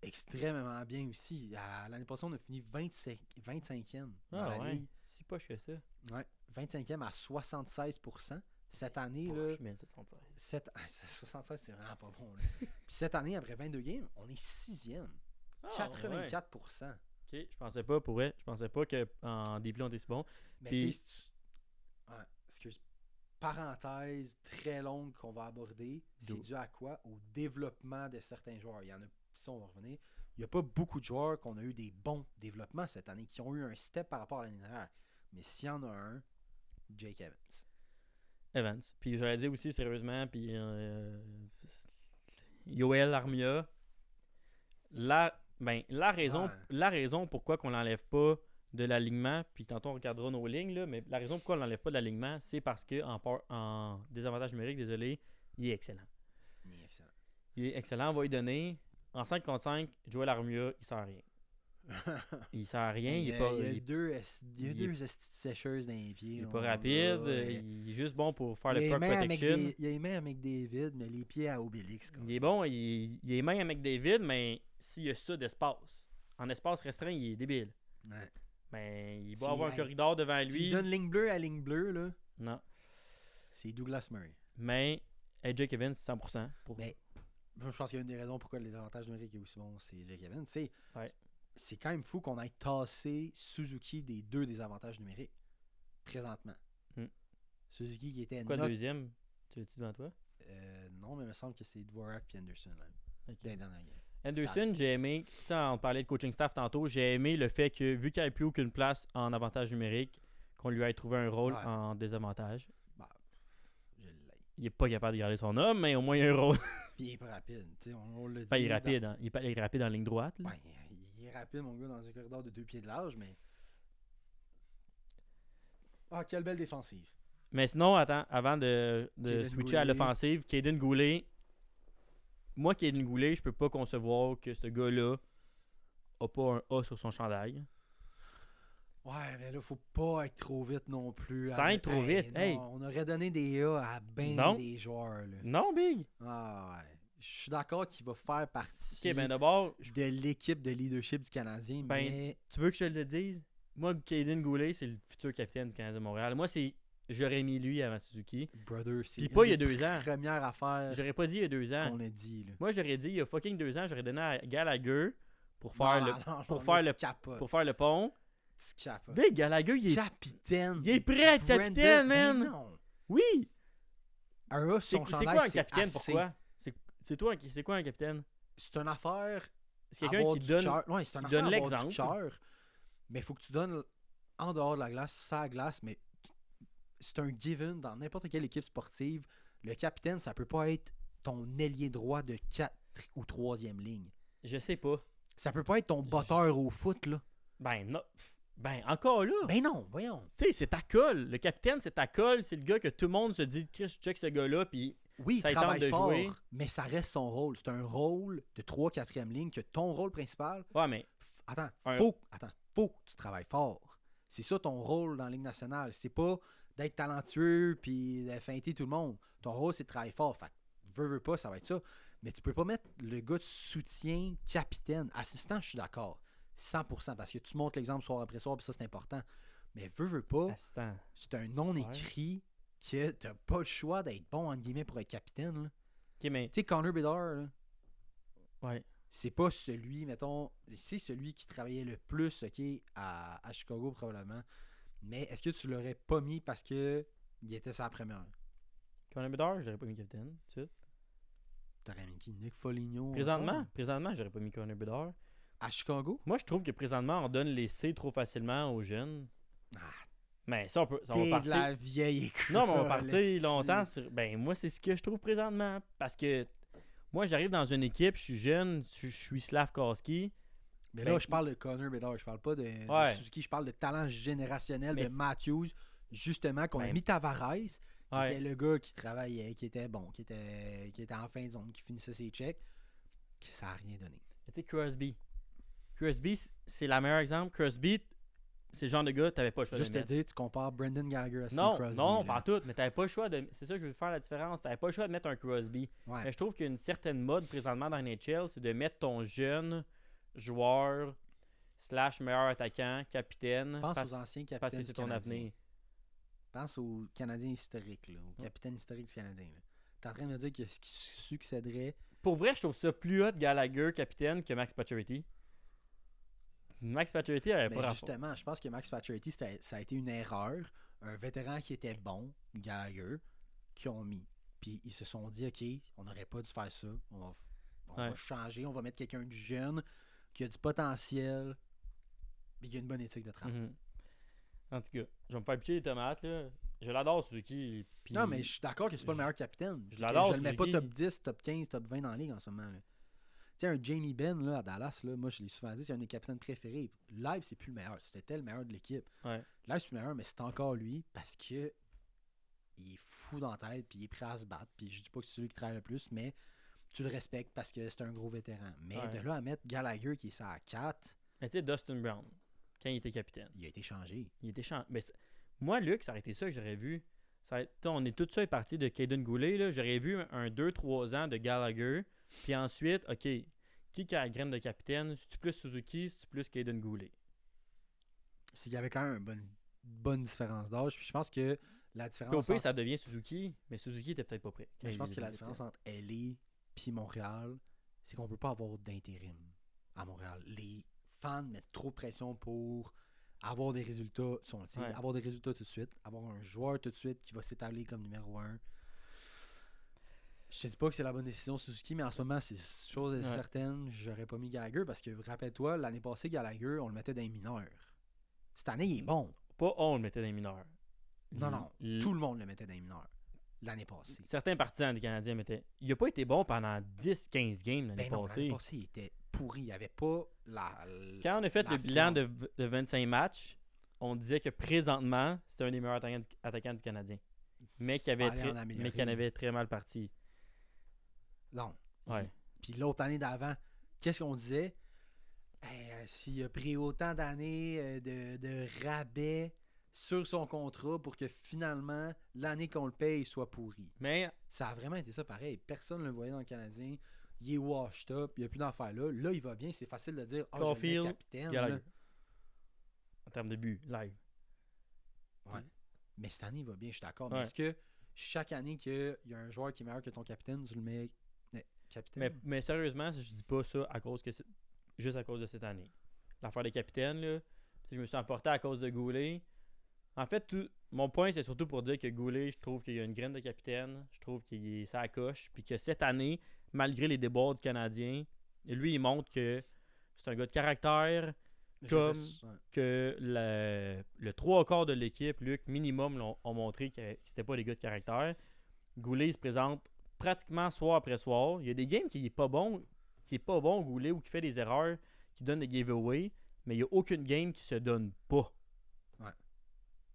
Speaker 3: extrêmement bien aussi. L'année passée, on a fini 25e dans
Speaker 1: Ah
Speaker 3: la
Speaker 1: ouais,
Speaker 3: ligue.
Speaker 1: si poche que ça.
Speaker 3: Ouais, 25e à 76%. Cette année, là,
Speaker 1: Poche, man, 76.
Speaker 3: 76, c'est vraiment pas bon. Là. Puis cette année, après 22 games, on est 6e.
Speaker 1: Ah,
Speaker 3: 84%.
Speaker 1: ouais. Ok, je pensais pas, pour vrai, je pensais pas qu'en début on était si bon.
Speaker 3: Mais
Speaker 1: Puis-
Speaker 3: tu sais, si tu... Ouais, excuse. Parenthèse très longue qu'on va aborder, c'est
Speaker 1: Go.
Speaker 3: dû à quoi? Au développement de certains joueurs. Il y en a, ça on va revenir, il n'y a pas beaucoup de joueurs qu'on a eu des bons développements cette année, qui ont eu un step par rapport à l'année dernière. Mais s'il y en a un, Jake Evans.
Speaker 1: Evans. Puis j'allais dire aussi sérieusement, puis Yoel Armia, la raison pourquoi qu'on l'enlève pas de l'alignement, puis tantôt on regardera nos lignes, là, mais la raison pourquoi on l'enlève pas de l'alignement, c'est parce que en désavantage numérique, désolé, il est excellent.
Speaker 3: Il est excellent.
Speaker 1: Il est excellent, on va lui donner. En 5 contre 5, Joel Armia, il sert à rien. Il sert à rien, il est pas...
Speaker 3: Il y a
Speaker 1: il est-
Speaker 3: deux
Speaker 1: il est-
Speaker 3: deux estis de sécheuses dans les pieds.
Speaker 1: il est pas rapide, il est juste bon pour faire le puck protection.
Speaker 3: Il a les mains à McDavid, mais les pieds à Obélix. Quoi.
Speaker 1: Il est bon, il est main avec David, mais s'il y a ça d'espace, en espace restreint, il est débile.
Speaker 3: Ouais.
Speaker 1: Mais il
Speaker 3: Si,
Speaker 1: va avoir un
Speaker 3: hey,
Speaker 1: corridor devant
Speaker 3: Tu
Speaker 1: lui.
Speaker 3: lui donnes ligne bleue à ligne bleue, là.
Speaker 1: Non.
Speaker 3: C'est Douglas Murray.
Speaker 1: Mais AJ Evans, 100%.
Speaker 3: Mais moi, je pense qu'il y a une des raisons pourquoi les avantages numériques est aussi bon, c'est Jake Evans. C'est quand même fou qu'on ait tassé Suzuki des 2 désavantages numériques présentement. Suzuki qui était...
Speaker 1: C'est quoi le deuxième? Tu l'as-tu devant toi?
Speaker 3: Non, mais il me semble que c'est Dvorak et Anderson. Là,
Speaker 1: Okay.
Speaker 3: dans la game.
Speaker 1: Anderson, j'ai aimé, tu sais, on parlait de coaching staff tantôt, j'ai aimé le fait que, vu qu'il n'y avait plus aucune place en avantage numérique, qu'on lui ait trouvé un rôle en désavantage.
Speaker 3: Bah, je l'ai.
Speaker 1: Il n'est pas capable de garder son homme, mais au moins il y a un rôle.
Speaker 3: Puis il est pas rapide. On l'a dit.
Speaker 1: Ben, il est rapide, hein. Il est rapide en ligne droite. Là.
Speaker 3: Ben, il est rapide, mon gars, dans un corridor de 2 pieds de large, mais... Ah, quelle belle défensive.
Speaker 1: Mais sinon, attends, avant de switcher
Speaker 3: Goulet.
Speaker 1: à l'offensive, Caden Goulet, moi, Caden Goulet, je peux pas concevoir que ce gars-là a pas un A sur son chandail.
Speaker 3: Ouais, mais là, faut pas être trop vite non plus.
Speaker 1: Sans être trop vite,
Speaker 3: non,
Speaker 1: hey.
Speaker 3: On aurait donné des A à bien des joueurs, là.
Speaker 1: Non, Big.
Speaker 3: Ah ouais. Je suis d'accord qu'il va faire partie
Speaker 1: Ok, ben d'abord,
Speaker 3: de l'équipe de leadership du Canadien, mais...
Speaker 1: tu veux que je te le dise? Moi, Caden Goulet, c'est le futur capitaine du Canadien de Montréal. Moi, j'aurais mis lui avant Suzuki.
Speaker 3: Brother, c'est
Speaker 1: Puis pas il y a 2 ans.
Speaker 3: Première affaire
Speaker 1: J'aurais pas dit il y a 2 ans.
Speaker 3: qu'on a dit, là.
Speaker 1: Moi, j'aurais dit il y a fucking 2 ans, j'aurais donné à Gallagher pour faire
Speaker 3: pour
Speaker 1: faire le pont.
Speaker 3: Tu capotes.
Speaker 1: Big Gallagher, il est
Speaker 3: capitaine.
Speaker 1: Il est prêt à être capitaine, man.
Speaker 3: Mais non.
Speaker 1: Oui.
Speaker 3: Un A sur son
Speaker 1: C'est
Speaker 3: chandail,
Speaker 1: quoi un capitaine?
Speaker 3: assez.
Speaker 1: Pourquoi? C'est quoi un capitaine?
Speaker 3: C'est une affaire.
Speaker 1: C'est quelqu'un qui donne,
Speaker 3: Ouais, c'est une
Speaker 1: qui
Speaker 3: affaire
Speaker 1: donne
Speaker 3: avoir du
Speaker 1: l'exemple.
Speaker 3: cœur, mais il faut que tu donnes en dehors de la glace, sa glace, mais c'est un given dans n'importe quelle équipe sportive. Le capitaine, ça peut pas être ton ailier droit de 4 ou 3e ligne.
Speaker 1: Je sais pas.
Speaker 3: Ça peut pas être ton botteur au foot, là.
Speaker 1: Ben non. Ben encore là.
Speaker 3: Ben non, voyons.
Speaker 1: Tu sais, c'est ta colle. Le capitaine, c'est ta colle. C'est le gars que tout le monde se dit, Chris, je check ce gars-là, puis
Speaker 3: Oui,
Speaker 1: ça
Speaker 3: il
Speaker 1: tente
Speaker 3: travaille
Speaker 1: de
Speaker 3: fort,
Speaker 1: jouer.
Speaker 3: mais ça reste son rôle. C'est un rôle de 3-4e ligne que ton rôle principal.
Speaker 1: Ouais, mais
Speaker 3: Attends, faut que tu travailles fort. C'est ça ton rôle dans la Ligue nationale. C'est pas d'être talentueux puis de feinter tout le monde. Ton rôle, c'est de travailler fort. Fait que, veux pas, ça va être ça. Mais tu peux pas mettre le gars de soutien, capitaine, assistant, je suis d'accord. 100%, parce que tu montres l'exemple soir après soir, puis ça, c'est important. Mais veux pas,
Speaker 1: assistant.
Speaker 3: c'est un non-écrit que t'as pas le choix d'être bon, entre guillemets, pour être capitaine. Là.
Speaker 1: Ok, mais.
Speaker 3: Tu sais, Connor Bedard, là,
Speaker 1: Ouais.
Speaker 3: c'est pas celui, mettons, c'est celui qui travaillait le plus, ok, à Chicago, probablement. Mais est-ce que tu l'aurais pas mis parce que il était sa première?
Speaker 1: Connor Bedard, je l'aurais pas mis capitaine, tout de suite.
Speaker 3: T'aurais mis qui? Nick Foligno?
Speaker 1: Présentement, j'aurais pas mis Connor Bedard.
Speaker 3: À Chicago?
Speaker 1: Moi, je trouve que présentement, on donne les C trop facilement aux jeunes.
Speaker 3: Ah,
Speaker 1: Mais ça, on va
Speaker 3: t'es
Speaker 1: partir.
Speaker 3: de la vieille école.
Speaker 1: Non, mais on va partir
Speaker 3: esti.
Speaker 1: longtemps sur. Ben, moi, c'est ce que je trouve présentement. Parce que moi, j'arrive dans une équipe, je suis jeune, je suis Slavkowski.
Speaker 3: Mais
Speaker 1: Ben,
Speaker 3: là, je parle de Connor Bedard, je parle pas de Suzuki, je parle de talent générationnel
Speaker 1: Mais
Speaker 3: de Matthews, justement, qu'on a
Speaker 1: Ben,
Speaker 3: mis Tavares, qui
Speaker 1: Ouais.
Speaker 3: était le gars qui travaillait, qui était bon, qui était en fin de zone, qui finissait ses checks, que ça n'a rien donné.
Speaker 1: Tu sais, Crosby. Crosby, c'est le meilleur exemple. Crosby, c'est le genre de gars, t'avais pas le choix
Speaker 3: Juste
Speaker 1: de
Speaker 3: te
Speaker 1: mettre.
Speaker 3: dire, tu compares Brendan Gallagher à Steve
Speaker 1: Non,
Speaker 3: Crosby.
Speaker 1: non,
Speaker 3: là.
Speaker 1: pas tout, mais t'avais pas le choix de. C'est ça, je veux faire la différence. T'avais pas le choix de mettre un Crosby.
Speaker 3: Ouais.
Speaker 1: Mais je trouve qu'il y a une certaine mode présentement dans NHL, c'est de mettre ton jeune joueur / meilleur attaquant, capitaine.
Speaker 3: Pense
Speaker 1: parce,
Speaker 3: aux anciens capitaines
Speaker 1: parce que
Speaker 3: du
Speaker 1: c'est ton
Speaker 3: Canadien.
Speaker 1: avenir.
Speaker 3: Pense aux Canadiens historiques, là, aux capitaines historiques du Canadien. T'es en train de me dire que ce qui succéderait...
Speaker 1: Pour vrai, je trouve ça plus hot Gallagher, capitaine, que Max Pacioretty. Max Pacioretty avait
Speaker 3: Mais
Speaker 1: pas rapport.
Speaker 3: justement, je pense que Max Pacioretty, ça a été une erreur. Un vétéran qui était bon, Gallagher, qui ont mis. Puis ils se sont dit, OK, on n'aurait pas dû faire ça. On va changer, on va mettre quelqu'un de jeune, qui a du potentiel, puis qui a une bonne éthique de travail.
Speaker 1: Mhm. En tout cas, je vais me faire pitcher les tomates, là. Je l'adore, Suzuki. Puis...
Speaker 3: Non, mais je suis d'accord que c'est pas le meilleur capitaine.
Speaker 1: je l'adore,
Speaker 3: Je le mets pas
Speaker 1: Suzuki.
Speaker 3: top 10, top 15, top 20 dans la ligue en ce moment. Là. Tu sais, un Jamie Benn là, à Dallas, là, moi je l'ai souvent dit, c'est un de mes capitaines préférés. Live, c'est plus le meilleur. C'était le meilleur de l'équipe.
Speaker 1: Ouais.
Speaker 3: Live, c'est plus le meilleur, mais c'est encore lui parce que il est fou dans la tête, puis il est prêt à se battre. Puis je dis pas que c'est celui qui travaille le plus, mais tu le respectes parce que c'est un gros vétéran. Mais
Speaker 1: Ouais.
Speaker 3: de là à mettre Gallagher qui est ça à 4,
Speaker 1: Mais tu sais, Dustin Brown, quand il était capitaine,
Speaker 3: il a été changé.
Speaker 1: il était mais moi, Luc, ça aurait été ça que j'aurais vu. On est tout ça est parti de Caden Goulet. Là. J'aurais vu un 2-3 ans de Gallagher. Puis ensuite, OK, qui a la graine de capitaine? C'est-tu plus Suzuki? C'est-tu plus Caden Goulet?
Speaker 3: C'est qu'il y avait quand même une bonne différence d'âge. Puis je pense que La
Speaker 1: Puis au
Speaker 3: différence
Speaker 1: pire,
Speaker 3: entre-
Speaker 1: ça devient Suzuki, mais Suzuki était peut-être pas prêt.
Speaker 3: mais je pense que la différence entre LA et Montréal, c'est qu'on peut pas avoir d'intérim à Montréal. Les fans mettent trop de pression pour avoir des résultats, avoir des résultats tout de suite, avoir un joueur tout de suite qui va s'établir comme numéro 1. Je te dis pas que c'est la bonne décision Suzuki, mais en ce moment, c'est chose certaine, j'aurais pas mis Gallagher parce que, rappelle-toi, l'année passée, Gallagher, on le mettait dans les mineurs. Cette année, il est bon.
Speaker 1: Pas on le mettait dans les mineurs.
Speaker 3: Non, tout le monde le mettait dans les mineurs l'année passée.
Speaker 1: Certains partisans des Canadiens mettaient. Il a pas été bon pendant 10-15 games l'année passée.
Speaker 3: L'année passée, il était pourri. Il n'y avait pas la.
Speaker 1: Quand on a fait le bilan de 25 matchs, on disait que présentement, c'était un des meilleurs attaquants du Canadien. Mais qui en avait très mal parti.
Speaker 3: Non.
Speaker 1: Ouais.
Speaker 3: Puis l'autre année d'avant, qu'est-ce qu'on disait? S'il a pris autant d'années de rabais sur son contrat pour que finalement, l'année qu'on le paye soit pourri.
Speaker 1: Mais
Speaker 3: ça a vraiment été ça pareil. Personne ne le voyait dans le Canadien. Il est washed up. Il n'y a plus d'affaires là. Là, il va bien. C'est facile de dire « je le mets capitaine. »
Speaker 1: En termes de but, live.
Speaker 3: Ouais. Mais cette année, il va bien, je suis d'accord.
Speaker 1: Ouais.
Speaker 3: Mais est-ce que chaque année qu'il y a un joueur qui est meilleur que ton capitaine, tu le mets capitaine?
Speaker 1: Mais sérieusement, je dis pas ça juste à cause de cette année. L'affaire des capitaines, là, je me suis emporté à cause de Goulet. En fait, mon point, c'est surtout pour dire que Goulet, je trouve qu'il y a une graine de capitaine. Je trouve qu'il est ça coche. Puis que cette année, malgré les débords du Canadien, lui, il montre que c'est un gars de caractère. Comme que le 3/4 de l'équipe, Luc, minimum, ont montré que c'était pas des gars de caractère. Goulet, il se présente pratiquement soir après soir. Il y a des games qui n'est pas bon, Goulet, ou qui fait des erreurs, qui donne des giveaways, mais il n'y a aucune game qui se donne pas.
Speaker 3: Ouais.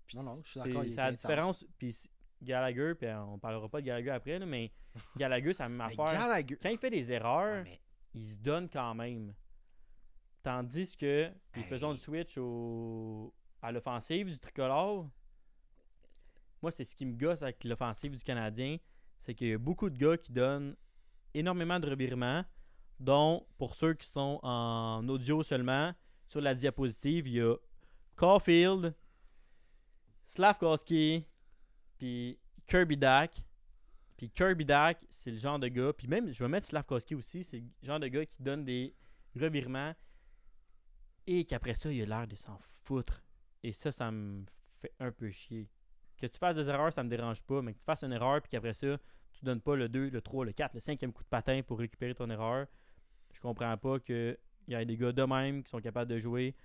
Speaker 1: Puis
Speaker 3: non, je suis d'accord.
Speaker 1: C'est la différence. Puis Gallagher, puis on parlera pas de Gallagher après, là, mais Gallagher, c'est la même affaire.
Speaker 3: Gallagher...
Speaker 1: Quand il fait des erreurs, il se donne quand même. Tandis que, puis faisons le switch à l'offensive du tricolore. Moi, c'est ce qui me gosse avec l'offensive du Canadien, c'est qu'il y a beaucoup de gars qui donnent énormément de revirements, dont, pour ceux qui sont en audio seulement, sur la diapositive, il y a Caulfield, Slafkowski, puis Kirby Dach. Puis Kirby Dach, c'est le genre de gars, puis même, je vais mettre Slafkowski aussi, c'est le genre de gars qui donne des revirements et qu'après ça, il a l'air de s'en foutre. Et ça me fait un peu chier. Que tu fasses des erreurs, ça me dérange pas, mais que tu fasses une erreur puis qu'après ça, tu donnes pas le 2, le 3, le 4, le 5e coup de patin pour récupérer ton erreur. Je comprends pas qu'il y ait des gars de même qui sont capables de jouer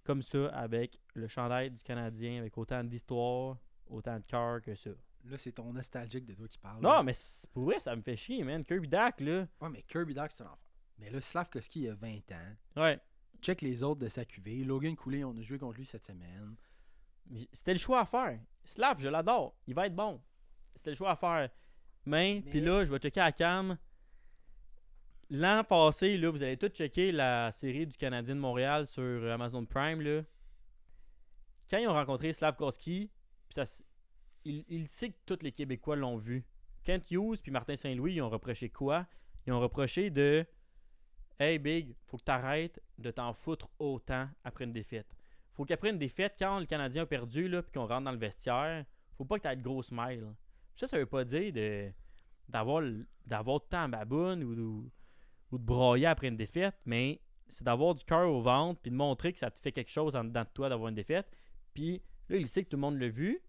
Speaker 1: comme ça avec le chandail du Canadien, avec autant d'histoire, autant de cœur que ça.
Speaker 3: Là, c'est ton nostalgique de toi qui parle.
Speaker 1: Non,
Speaker 3: là.
Speaker 1: mais pour vrai, ça me fait chier, man. Kirby Dach, là.
Speaker 3: Ouais, mais Kirby Dach, c'est un enfant. Mais là, Slafkowski, il a 20 ans.
Speaker 1: Ouais.
Speaker 3: Check les autres de sa QV. Logan Cooley, on a joué contre lui cette semaine.
Speaker 1: C'était le choix à faire. Slav, je l'adore. Il va être bon. C'était le choix à faire. Mais puis là, je vais checker à Cam. L'an passé, là, vous allez tous checker la série du Canadien de Montréal sur Amazon Prime. Là. Quand ils ont rencontré Slafkowski, il sait que tous les Québécois l'ont vu. Kent Hughes puis Martin Saint-Louis, ils ont reproché quoi? Ils ont reproché de « Hey Big, faut que tu arrêtes de t'en foutre autant après une défaite. Faut qu'après une défaite, quand le Canadien a perdu là, puis qu'on rentre dans le vestiaire, faut pas que tu aies de gros smile. » Ça veut pas dire d'avoir de temps à baboune ou de broyer après une défaite, mais c'est d'avoir du cœur au ventre puis de montrer que ça te fait quelque chose en dedans de toi d'avoir une défaite. Puis là, il sait que tout le monde l'a vu.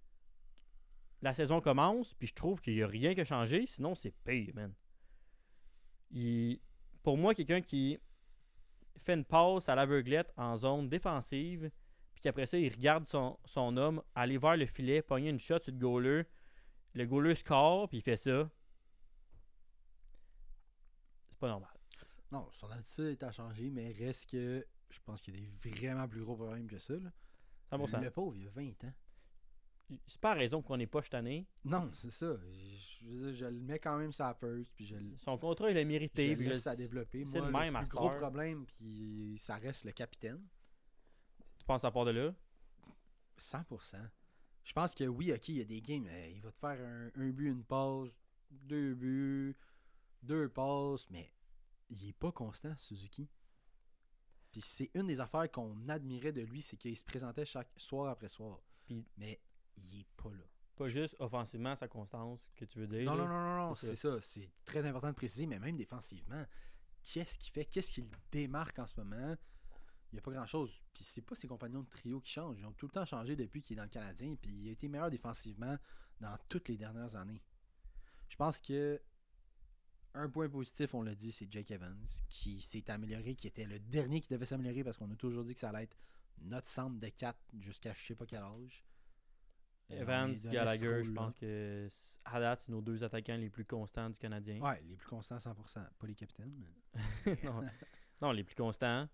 Speaker 1: La saison commence, puis je trouve qu'il n'y a rien qui a changé, sinon c'est pire, man. Pour moi, quelqu'un qui fait une passe à l'aveuglette en zone défensive, puis qu'après ça, il regarde son homme aller vers le filet, pogner une shot sur le goaler, le goaler score, puis il fait ça. C'est pas normal.
Speaker 3: Non, son attitude est à changer, mais reste que je pense qu'il y a des vraiment plus gros problèmes que ça. Là.
Speaker 1: 100%.
Speaker 3: Le pauvre, il a 20 ans.
Speaker 1: C'est pas la raison qu'on n'est pas cette année.
Speaker 3: Non, c'est ça. Je le mets quand même sa first. Puis
Speaker 1: son contrat, il a mérité.
Speaker 3: Je le laisse à développer.
Speaker 1: C'est
Speaker 3: moi,
Speaker 1: le même
Speaker 3: plus gros problème, puis ça reste le capitaine.
Speaker 1: Tu penses à part de là?
Speaker 3: 100%. Je pense que oui, ok, il y a des games. Il va te faire un but, une passe, 2 buts, 2 passes, mais il est pas constant, Suzuki. Puis c'est une des affaires qu'on admirait de lui, c'est qu'il se présentait chaque soir après soir.
Speaker 1: Puis,
Speaker 3: mais il est pas là.
Speaker 1: Pas juste offensivement sa constance que tu veux dire.
Speaker 3: Non,
Speaker 1: là.
Speaker 3: non, c'est ça. C'est très important de préciser, mais même défensivement, qu'est-ce qu'il fait? Qu'est-ce qui le démarque en ce moment? Il n'y a pas grand-chose. Puis c'est pas ses compagnons de trio qui changent. Ils ont tout le temps changé depuis qu'il est dans le Canadien, puis il a été meilleur défensivement dans toutes les dernières années. Je pense que un point positif, on l'a dit, c'est Jake Evans, qui s'est amélioré, qui était le dernier qui devait s'améliorer parce qu'on a toujours dit que ça allait être notre centre de 4 jusqu'à je sais pas quel âge.
Speaker 1: Evans, Gallagher, je pense que à date, c'est nos deux attaquants les plus constants du Canadien.
Speaker 3: Ouais, les plus constants 100%. Pas les capitaines, mais...
Speaker 1: non, les plus constants.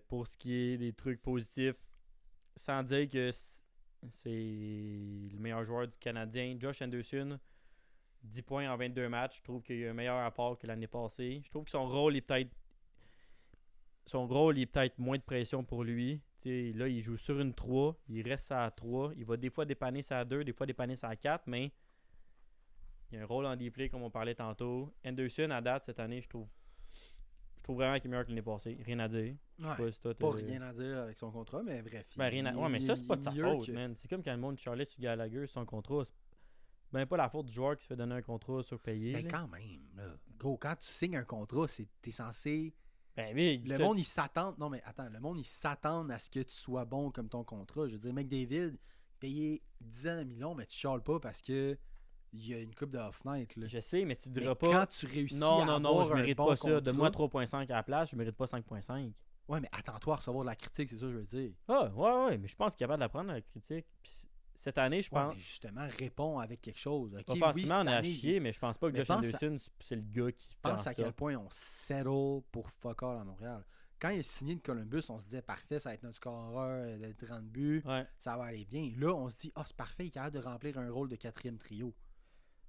Speaker 1: Pour ce qui est des trucs positifs, sans dire que c'est le meilleur joueur du Canadien, Josh Anderson, 10 points en 22 matchs. Je trouve qu'il a un meilleur apport que l'année passée. Je trouve que son rôle est peut-être moins de pression pour lui. T'sais, là, il joue sur une 3, il reste à 3. Il va des fois dépanner ça à 2, des fois dépanner ça à 4, mais il y a un rôle en deep-play comme on parlait tantôt. Anderson, à date, cette année, je trouve vraiment qu'il est meilleur que l'année passée. Rien à dire.
Speaker 3: Ouais, pas rien à dire avec son contrat, mais bref.
Speaker 1: Mais ça, c'est pas de sa faute, man. C'est comme quand le monde charlait sur Gallagher, son contrat. C'est ben pas la faute du joueur qui se fait donner un contrat surpayé.
Speaker 3: Mais quand même, là. Gros, quand tu signes un contrat, t'es censé...
Speaker 1: le
Speaker 3: monde, il s'attend... Non, mais attends. Le monde, il s'attend à ce que tu sois bon comme ton contrat. Je veux dire, McDavid, payé 10 ans de millions, mais tu chiales pas parce que il y a une coupe de off-night. Là.
Speaker 1: Je sais, mais tu diras pas...
Speaker 3: Quand tu réussis
Speaker 1: non,
Speaker 3: avoir
Speaker 1: je mérite
Speaker 3: bon
Speaker 1: pas ça.
Speaker 3: contrat...
Speaker 1: Donne-moi 3.5 à la place, je mérite pas 5.5.
Speaker 3: Ouais, mais attends-toi à recevoir de la critique, c'est ça que je veux dire.
Speaker 1: Ah, ouais, mais je pense qu'il est capable d'apprendre la critique. Puis cette année, je pense...
Speaker 3: mais justement, réponds avec quelque chose. Okay,
Speaker 1: offensivement, on a
Speaker 3: année,
Speaker 1: chier, mais je pense pas que Josh Anderson, c'est le gars qui
Speaker 3: pense
Speaker 1: fait
Speaker 3: à
Speaker 1: ça.
Speaker 3: quel point on settle pour fuck all à Montréal. Quand il a signé de Columbus, on se disait parfait, ça va être notre scoreur de 30 buts, ça va aller bien. Là, on se dit, c'est parfait, il est capable de remplir un rôle de 4e trio.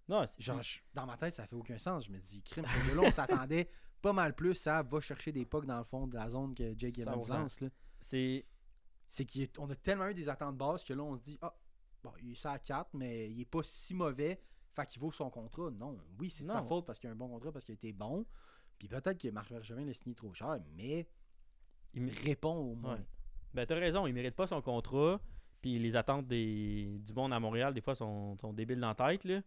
Speaker 1: Non,
Speaker 3: genre, dans ma tête, ça fait aucun sens. Je me dis, crime, là, on s'attendait pas mal plus à va chercher des pucks dans le fond de la zone que Jake Evans lance. Là. C'est qu'on a tellement eu des attentes basses que là, on se dit, il est ça à 4, mais il est pas si mauvais, fait qu'il vaut son contrat. Non, oui, c'est de sa faute parce qu'il a un bon contrat, parce qu'il a été bon. Puis peut-être que Marc Bergevin l'a signé trop cher, mais il répond au moins.
Speaker 1: Ouais. Ben, t'as raison, il mérite pas son contrat. Puis les attentes du monde à Montréal, des fois, sont débiles dans la tête. Là.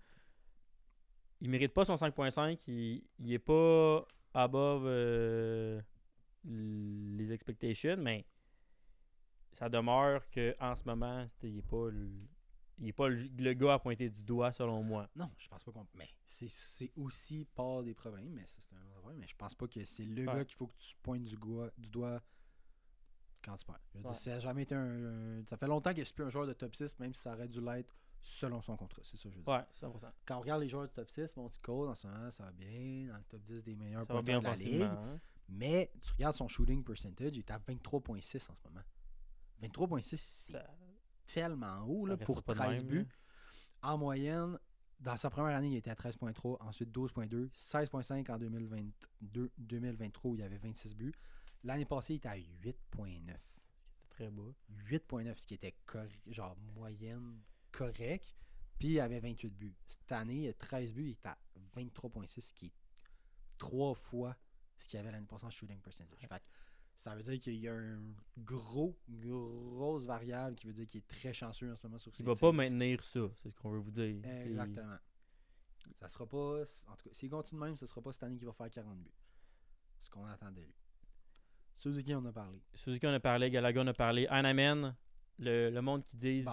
Speaker 1: Il mérite pas son 5.5. Il est pas above les expectations, mais ça demeure qu'en ce moment, il est pas le gars à pointer du doigt, selon moi.
Speaker 3: Non, je pense pas qu'on... Mais c'est aussi pas des problèmes, mais ça, c'est un autre problème. Mais je pense pas que c'est le gars qu'il faut que tu pointes du doigt quand tu perds. Je veux dire, ça a jamais été ça fait longtemps qu'il n'y a plus un joueur de top 6, même si ça aurait dû l'être selon son contrat. C'est ça que je veux dire.
Speaker 1: Ouais, 100%.
Speaker 3: Quand on regarde les joueurs de top 6, mon petit Cole, en ce moment, ça va bien. Dans le top 10 des meilleurs
Speaker 1: pointeurs de la Ligue. Hein?
Speaker 3: Mais tu regardes son shooting percentage, il est à 23.6 en ce moment. 23.6, c'est tellement haut là, pour 13 buts. Là. En moyenne, dans sa première année, il était à 13.3, ensuite 12.2, 16.5 en 2023 où il y avait 26 buts. L'année passée, il était à 8.9.
Speaker 1: Ce qui était très bas.
Speaker 3: 8.9, ce qui était genre moyenne correct. Puis il avait 28 buts. Cette année, il a 13 buts, il est à 23.6, ce qui est 3 fois ce qu'il y avait l'année passée en shooting percentage. Ouais. Fait que ça veut dire qu'il y a une grosse variable qui veut dire qu'il est très chanceux en ce moment sur ses
Speaker 1: tirs. Il va pas maintenir ça, c'est ce qu'on veut vous dire.
Speaker 3: Exactement. Ça sera pas... En tout cas, s'il continue de même, ce sera pas cette année qu'il va faire 40 buts. Ce qu'on attend de lui. Suzuki, on a parlé.
Speaker 1: Gallagher, on a parlé. Anaman, le monde qui disent...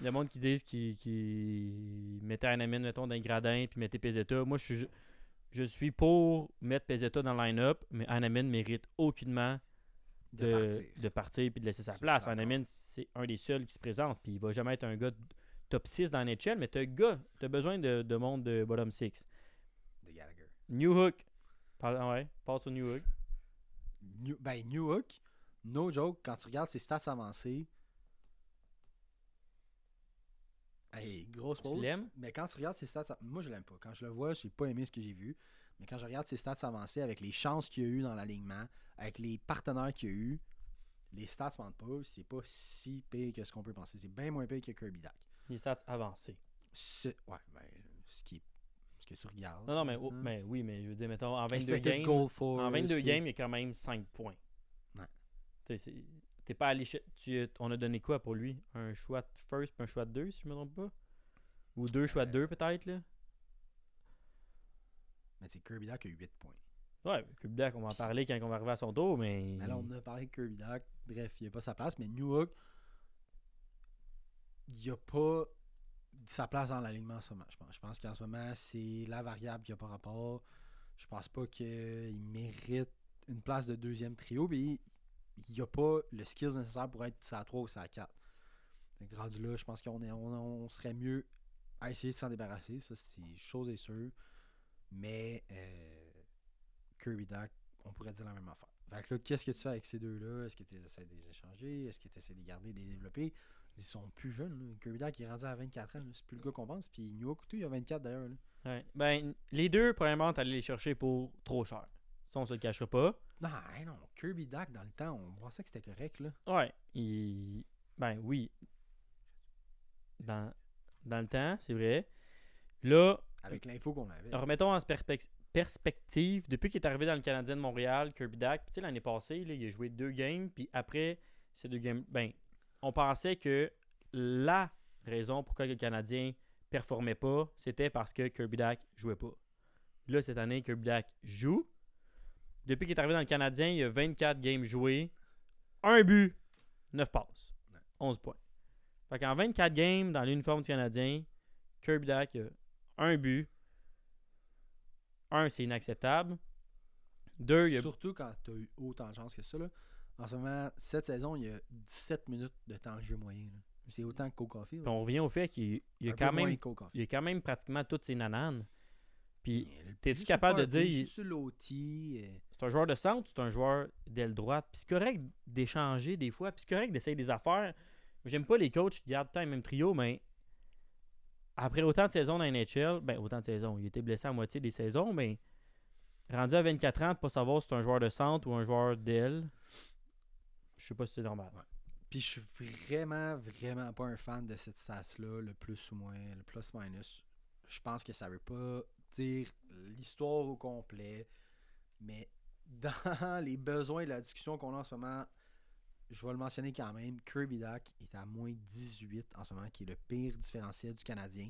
Speaker 1: Le monde qui disent qu'il mettait Anaman, mettons, dans les gradins puis mettait Pezzetta. Moi, je suis pour mettre Pezzetta dans le line-up, mais Anaman mérite aucunement de partir et de laisser sa place. Anaman, c'est un des seuls qui se présente, puis il va jamais être un gars top 6 dans NHL, mais t'as besoin de monde de bottom 6.
Speaker 3: De Gallagher.
Speaker 1: New Hook. Passe au New Hook.
Speaker 3: New Hook, no joke, quand tu regardes ses stats avancées, grosse pause.
Speaker 1: Tu l'aimes?
Speaker 3: Mais quand tu regardes ses stats, moi je l'aime pas. Quand je le vois, j'ai pas aimé ce que j'ai vu. Mais quand je regarde ses stats avancées avec les chances qu'il y a eu dans l'alignement, avec les partenaires qu'il y a eu, les stats mentent pas. C'est pas si pire que ce qu'on peut penser. C'est bien moins pire que Kirby Dach.
Speaker 1: Les stats avancées.
Speaker 3: Ce que tu regardes.
Speaker 1: Non, mais oui, mais je veux dire, mettons, en 22 games, il y a quand même 5 points.
Speaker 3: Ouais.
Speaker 1: t'es pas allé on a donné quoi pour lui? Un choix de first puis un choix de 2, si je me trompe pas? Ou 2 choix de 2 peut-être, là?
Speaker 3: Mais c'est Kirby Dach qui a 8 points.
Speaker 1: Ouais, Kirby Dach, on va en parler quand on va arriver à son tour, mais...
Speaker 3: Mais là, on a parlé de Kirby Dach. Bref, il n'a pas sa place. Mais Newhook, il n'a pas sa place dans l'alignement en ce moment. Je pense qu'en ce moment, c'est la variable qui n'a pas rapport. Je pense pas qu'il mérite une place de deuxième trio. Mais il n'a pas le skills nécessaire pour être sa 3 ou sa 4. Donc, rendu là, je pense qu'on serait mieux à essayer de s'en débarrasser. Ça, c'est chose est sûre. Mais Kirby Dach, on pourrait dire la même affaire. Fait que là, qu'est-ce que tu fais avec ces deux-là? Est-ce que tu essaies de les échanger? Est-ce que tu essaies de les garder, de les développer? Ils sont plus jeunes. Là. Kirby Dach est rendu à 24 ans. Là. C'est plus le gars qu'on pense. Puis Newhook, il a 24 d'ailleurs. Là.
Speaker 1: Ouais. Ben, les deux, premièrement, t'allais les chercher pour trop cher. Ça, on se le cachera pas.
Speaker 3: Non. Kirby Dach, dans le temps, on pensait que c'était correct. Là.
Speaker 1: Ouais. Ben oui. Dans le temps, c'est vrai. Là...
Speaker 3: Avec l'info qu'on avait.
Speaker 1: Remettons en perspective, depuis qu'il est arrivé dans le Canadien de Montréal, Kirby Dach, tu sais, l'année passée, là, il a joué 2 games, puis après ces 2 games, ben, on pensait que la raison pourquoi le Canadien performait pas, c'était parce que Kirby Dach jouait pas. Là, cette année, Kirby Dach joue. Depuis qu'il est arrivé dans le Canadien, il a 24 games joués, 1 but, 9 passes, 11 points. Fait qu'en 24 games dans l'uniforme du Canadien, Kirby Dach a 1 but. 1, c'est inacceptable. 2, il y a...
Speaker 3: Surtout quand tu as eu autant de chance que ça. Là. En ce moment, cette saison, il y a 17 minutes de temps de jeu moyen. Là. C'est autant que Cole Caulfield.
Speaker 1: On revient au fait qu'il y a quand même pratiquement toutes ses nananes. Puis, t'es-tu capable de dire... C'est un joueur de centre ou c'est un joueur d'aile droite? Puis c'est correct d'échanger des fois. Puis c'est correct d'essayer des affaires. J'aime pas les coachs qui gardent tout le même trio, mais... Après autant de saisons dans la NHL, ben autant de saisons, il était blessé à moitié des saisons, mais rendu à 24 ans, de pas savoir si c'est un joueur de centre ou un joueur d'aile, je sais pas si c'est normal.
Speaker 3: Ouais. Puis je suis vraiment pas un fan de cette stats-là, le plus ou moins, le plus-minus. Je pense que ça veut pas dire l'histoire au complet, mais dans les besoins de la discussion qu'on a en ce moment, je vais le mentionner quand même, Kirby Dach est à moins 18 en ce moment, qui est le pire différentiel du Canadien.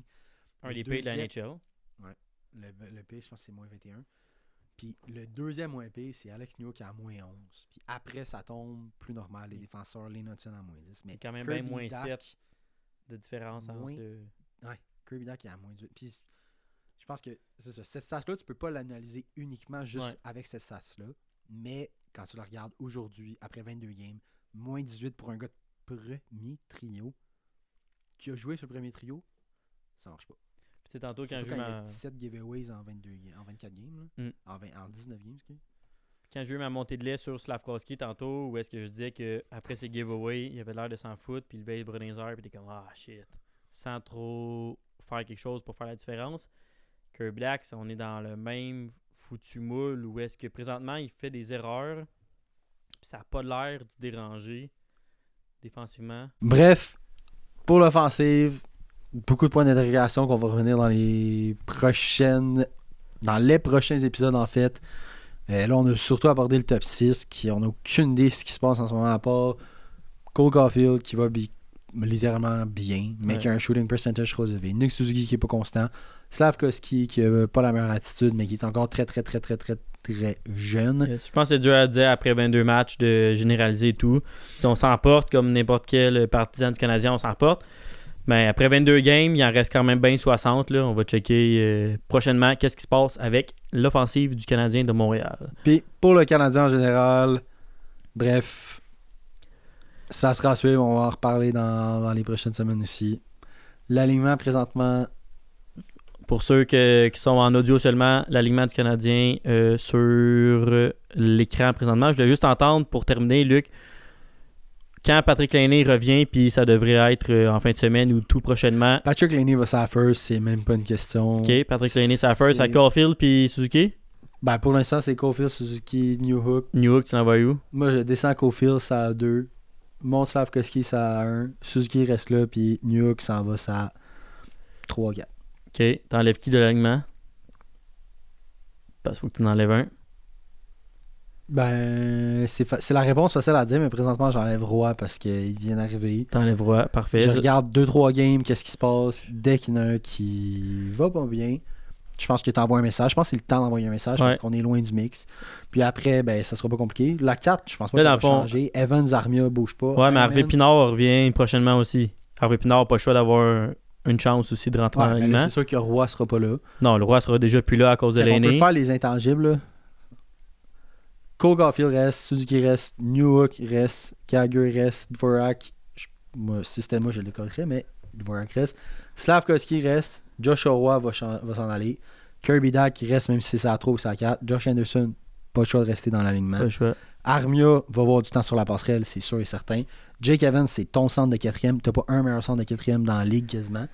Speaker 1: Un des pires de la NHL.
Speaker 3: Ouais. Le pire, je pense que c'est moins 21. Puis le deuxième moins pire, c'est Alex Newhook qui est à moins 11. Puis après, ça tombe plus normal. Les défenseurs, les notionnent à moins 10. Mais
Speaker 1: quand même
Speaker 3: Kirby
Speaker 1: bien moins
Speaker 3: Dach,
Speaker 1: 7 de différence entre...
Speaker 3: Ouais, Kirby Dach est à moins 18. Puis je pense que c'est ça. Cette stats-là, tu peux pas l'analyser uniquement juste avec cette stats-là. Mais quand tu la regardes aujourd'hui, après 22 games, moins 18 pour un gars de premier trio qui a joué sur le premier trio, ça marche pas.
Speaker 1: Puis c'est tantôt quand
Speaker 3: il y a
Speaker 1: ma...
Speaker 3: 17 giveaways en 24 games. Là. En 19 games, excusez.
Speaker 1: Quand j'ai eu ma montée de lait sur Slavkovski tantôt, où est-ce que je disais qu'après ses giveaways, il avait l'air de s'en foutre, puis il levait les bras dans les airs, puis il était comme « Ah, shit », sans trop faire quelque chose pour faire la différence. Kirby Dach, on est dans le même foutu moule où est-ce que présentement, il fait des erreurs, puis ça n'a pas l'air de déranger défensivement.
Speaker 3: Bref, pour l'offensive, beaucoup de points d'interrogation qu'on va revenir dans les prochains épisodes en fait. Là, on a surtout abordé le top 6, on n'a aucune idée de ce qui se passe en ce moment à part Cole Caulfield qui va littéralement bien, mais qui a un shooting percentage trop élevé. Nick Suzuki qui n'est pas constant. Slavkovski qui n'a pas la meilleure attitude, mais qui est encore très jeune.
Speaker 1: Je pense que c'est dur à dire après 22 matchs de généraliser et tout. Si on s'emporte comme n'importe quel partisan du Canadien, on s'emporte. Mais après 22 games, il en reste quand même bien 60. Là. On va checker prochainement qu'est-ce qui se passe avec l'offensive du Canadien de Montréal.
Speaker 3: Puis pour le Canadien en général, bref, ça sera à suivre. On va en reparler dans les prochaines semaines aussi. L'alignement présentement...
Speaker 1: Pour ceux qui sont en audio seulement, l'alignement du Canadien sur l'écran présentement. Je voulais juste entendre pour terminer, Luc, quand Patrick Laine revient, puis ça devrait être en fin de semaine ou tout prochainement.
Speaker 3: Patrick Laine va ça first, c'est même pas une question.
Speaker 1: OK, Patrick Laine ça first, à Caulfield puis Suzuki?
Speaker 3: Ben pour l'instant, c'est Caulfield, Suzuki, Newhook.
Speaker 1: Newhook, tu l'envoies où?
Speaker 3: Moi, je descends Caulfield, ça a 2. Mon Slavkovski, ça a 1. Suzuki reste là, puis Newhook s'en va, ça a 3-4.
Speaker 1: OK, t'enlèves qui de l'alignement? Parce qu'il faut que tu en enlèves un.
Speaker 3: Ben, c'est la réponse facile à dire, mais présentement, j'enlève Roy parce qu'il vient d'arriver.
Speaker 1: T'enlèves Roy, parfait.
Speaker 3: Je regarde 2-3 games, qu'est-ce qui se passe. Dès qu'il y en a un qui va pas bien, je pense que t'envoies un message. Je pense que c'est le temps d'envoyer un message parce qu'on est loin du mix. Puis après, ben, ça sera pas compliqué. La 4, je pense pas que ça va changer. Evans, Armia, bouge pas.
Speaker 1: Ouais, mais Harvey Pinard revient prochainement aussi. Harvey Pinard n'a pas le choix d'avoir une chance aussi de rentrer en alignement.
Speaker 3: C'est sûr que Roy sera pas là.
Speaker 1: Non, le Roi sera déjà plus là à cause de l'aîné.
Speaker 3: On peut faire les intangibles, là. Cole Caulfield reste, Suzuki reste, Newhook reste, Gallagher reste, Dvorak. Si c'était moi, je le décollerais, mais Dvorak reste. Slavkovski reste, Josh Roy va s'en aller. Kirby Dak reste, même si c'est à 3 ou c'est à 4. Josh Anderson, pas le choix de rester dans l'alignement.
Speaker 1: Pas le choix.
Speaker 3: Armia va avoir du temps sur la passerelle, c'est sûr et certain. Jake Evans, c'est ton centre de 4e. T'as pas un meilleur centre de 4e dans la ligue quasiment.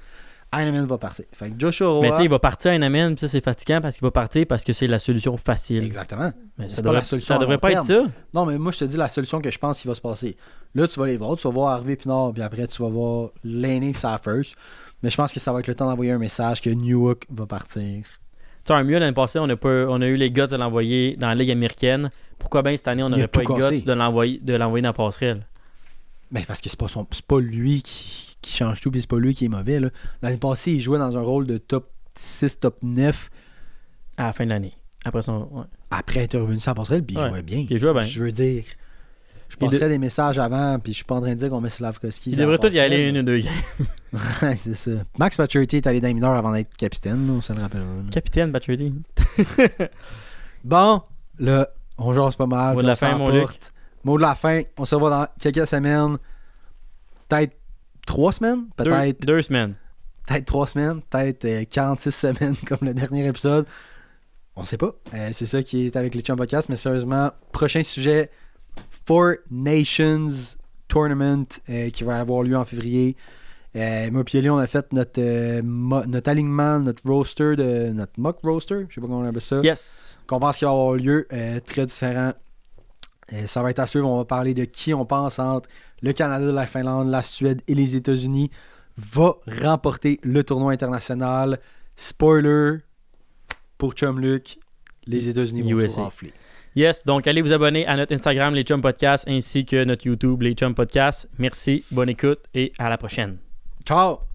Speaker 3: Heinemann va partir. Fait que Joshua Roy...
Speaker 1: Mais tu sais, il va partir à Heinemann, puis ça c'est fatigant parce qu'il va partir parce que c'est la solution facile.
Speaker 3: Exactement.
Speaker 1: Mais
Speaker 3: c'est pas la solution.
Speaker 1: Ça devrait pas être ça.
Speaker 3: Non, mais moi je te dis la solution que je pense qu'il va se passer. Là, tu vas les voir, tu vas voir Harvey Pinard, puis après tu vas voir l'aîné ça first. Mais je pense que ça va être le temps d'envoyer un message que Newhook va partir.
Speaker 1: Tu sais, un mieux l'année passée, on a eu les guts de l'envoyer dans la Ligue américaine. Pourquoi bien cette année, on n'aurait pas eu les guts de l'envoyer dans la passerelle?
Speaker 3: Ben parce que c'est pas lui qui change tout, puis c'est pas lui qui est mauvais. Là. L'année passée, il jouait dans un rôle de top 6, top 9.
Speaker 1: À la fin de l'année. Après
Speaker 3: Après être revenu sur la passerelle, puis il jouait bien.
Speaker 1: Puis il jouait bien.
Speaker 3: Je veux dire, je passerais des messages avant, puis je suis pas en train de dire qu'on met Slavkovski.
Speaker 1: Il devrait tout y aller 1 ou 2 games.
Speaker 3: C'est ça. Max Pacioretty est allé dans les mineurs avant d'être capitaine, on se le rappelle.
Speaker 1: Capitaine Pacioretty.
Speaker 3: Bon, là, on jase pas mal.
Speaker 1: Mot de la fin, mon Luc.
Speaker 3: Mot de la fin, on se revoit dans quelques semaines. Peut-être 3 semaines, peut-être
Speaker 1: 2 semaines.
Speaker 3: Peut-être 3 semaines, peut-être 46 semaines comme le dernier épisode. On sait pas. C'est ça qui est avec les Chums Podcast, mais sérieusement, prochain sujet, Four Nations Tournament qui va avoir lieu en février. Moi et Eli, on a fait notre alignement, notre roster, notre mock roster, je sais pas comment on appelle ça.
Speaker 1: Yes.
Speaker 3: Qu'on pense qu'il va avoir lieu, très différent. Ça va être à suivre, on va parler de qui on pense entre le Canada, la Finlande, la Suède et les États-Unis va remporter le tournoi international. Spoiler pour Chum Luc, les États-Unis vont tout rafler.
Speaker 1: Yes, donc allez vous abonner à notre Instagram, les Chum Podcasts, ainsi que notre YouTube, les Chum Podcasts. Merci, bonne écoute et à la prochaine.
Speaker 3: Ciao!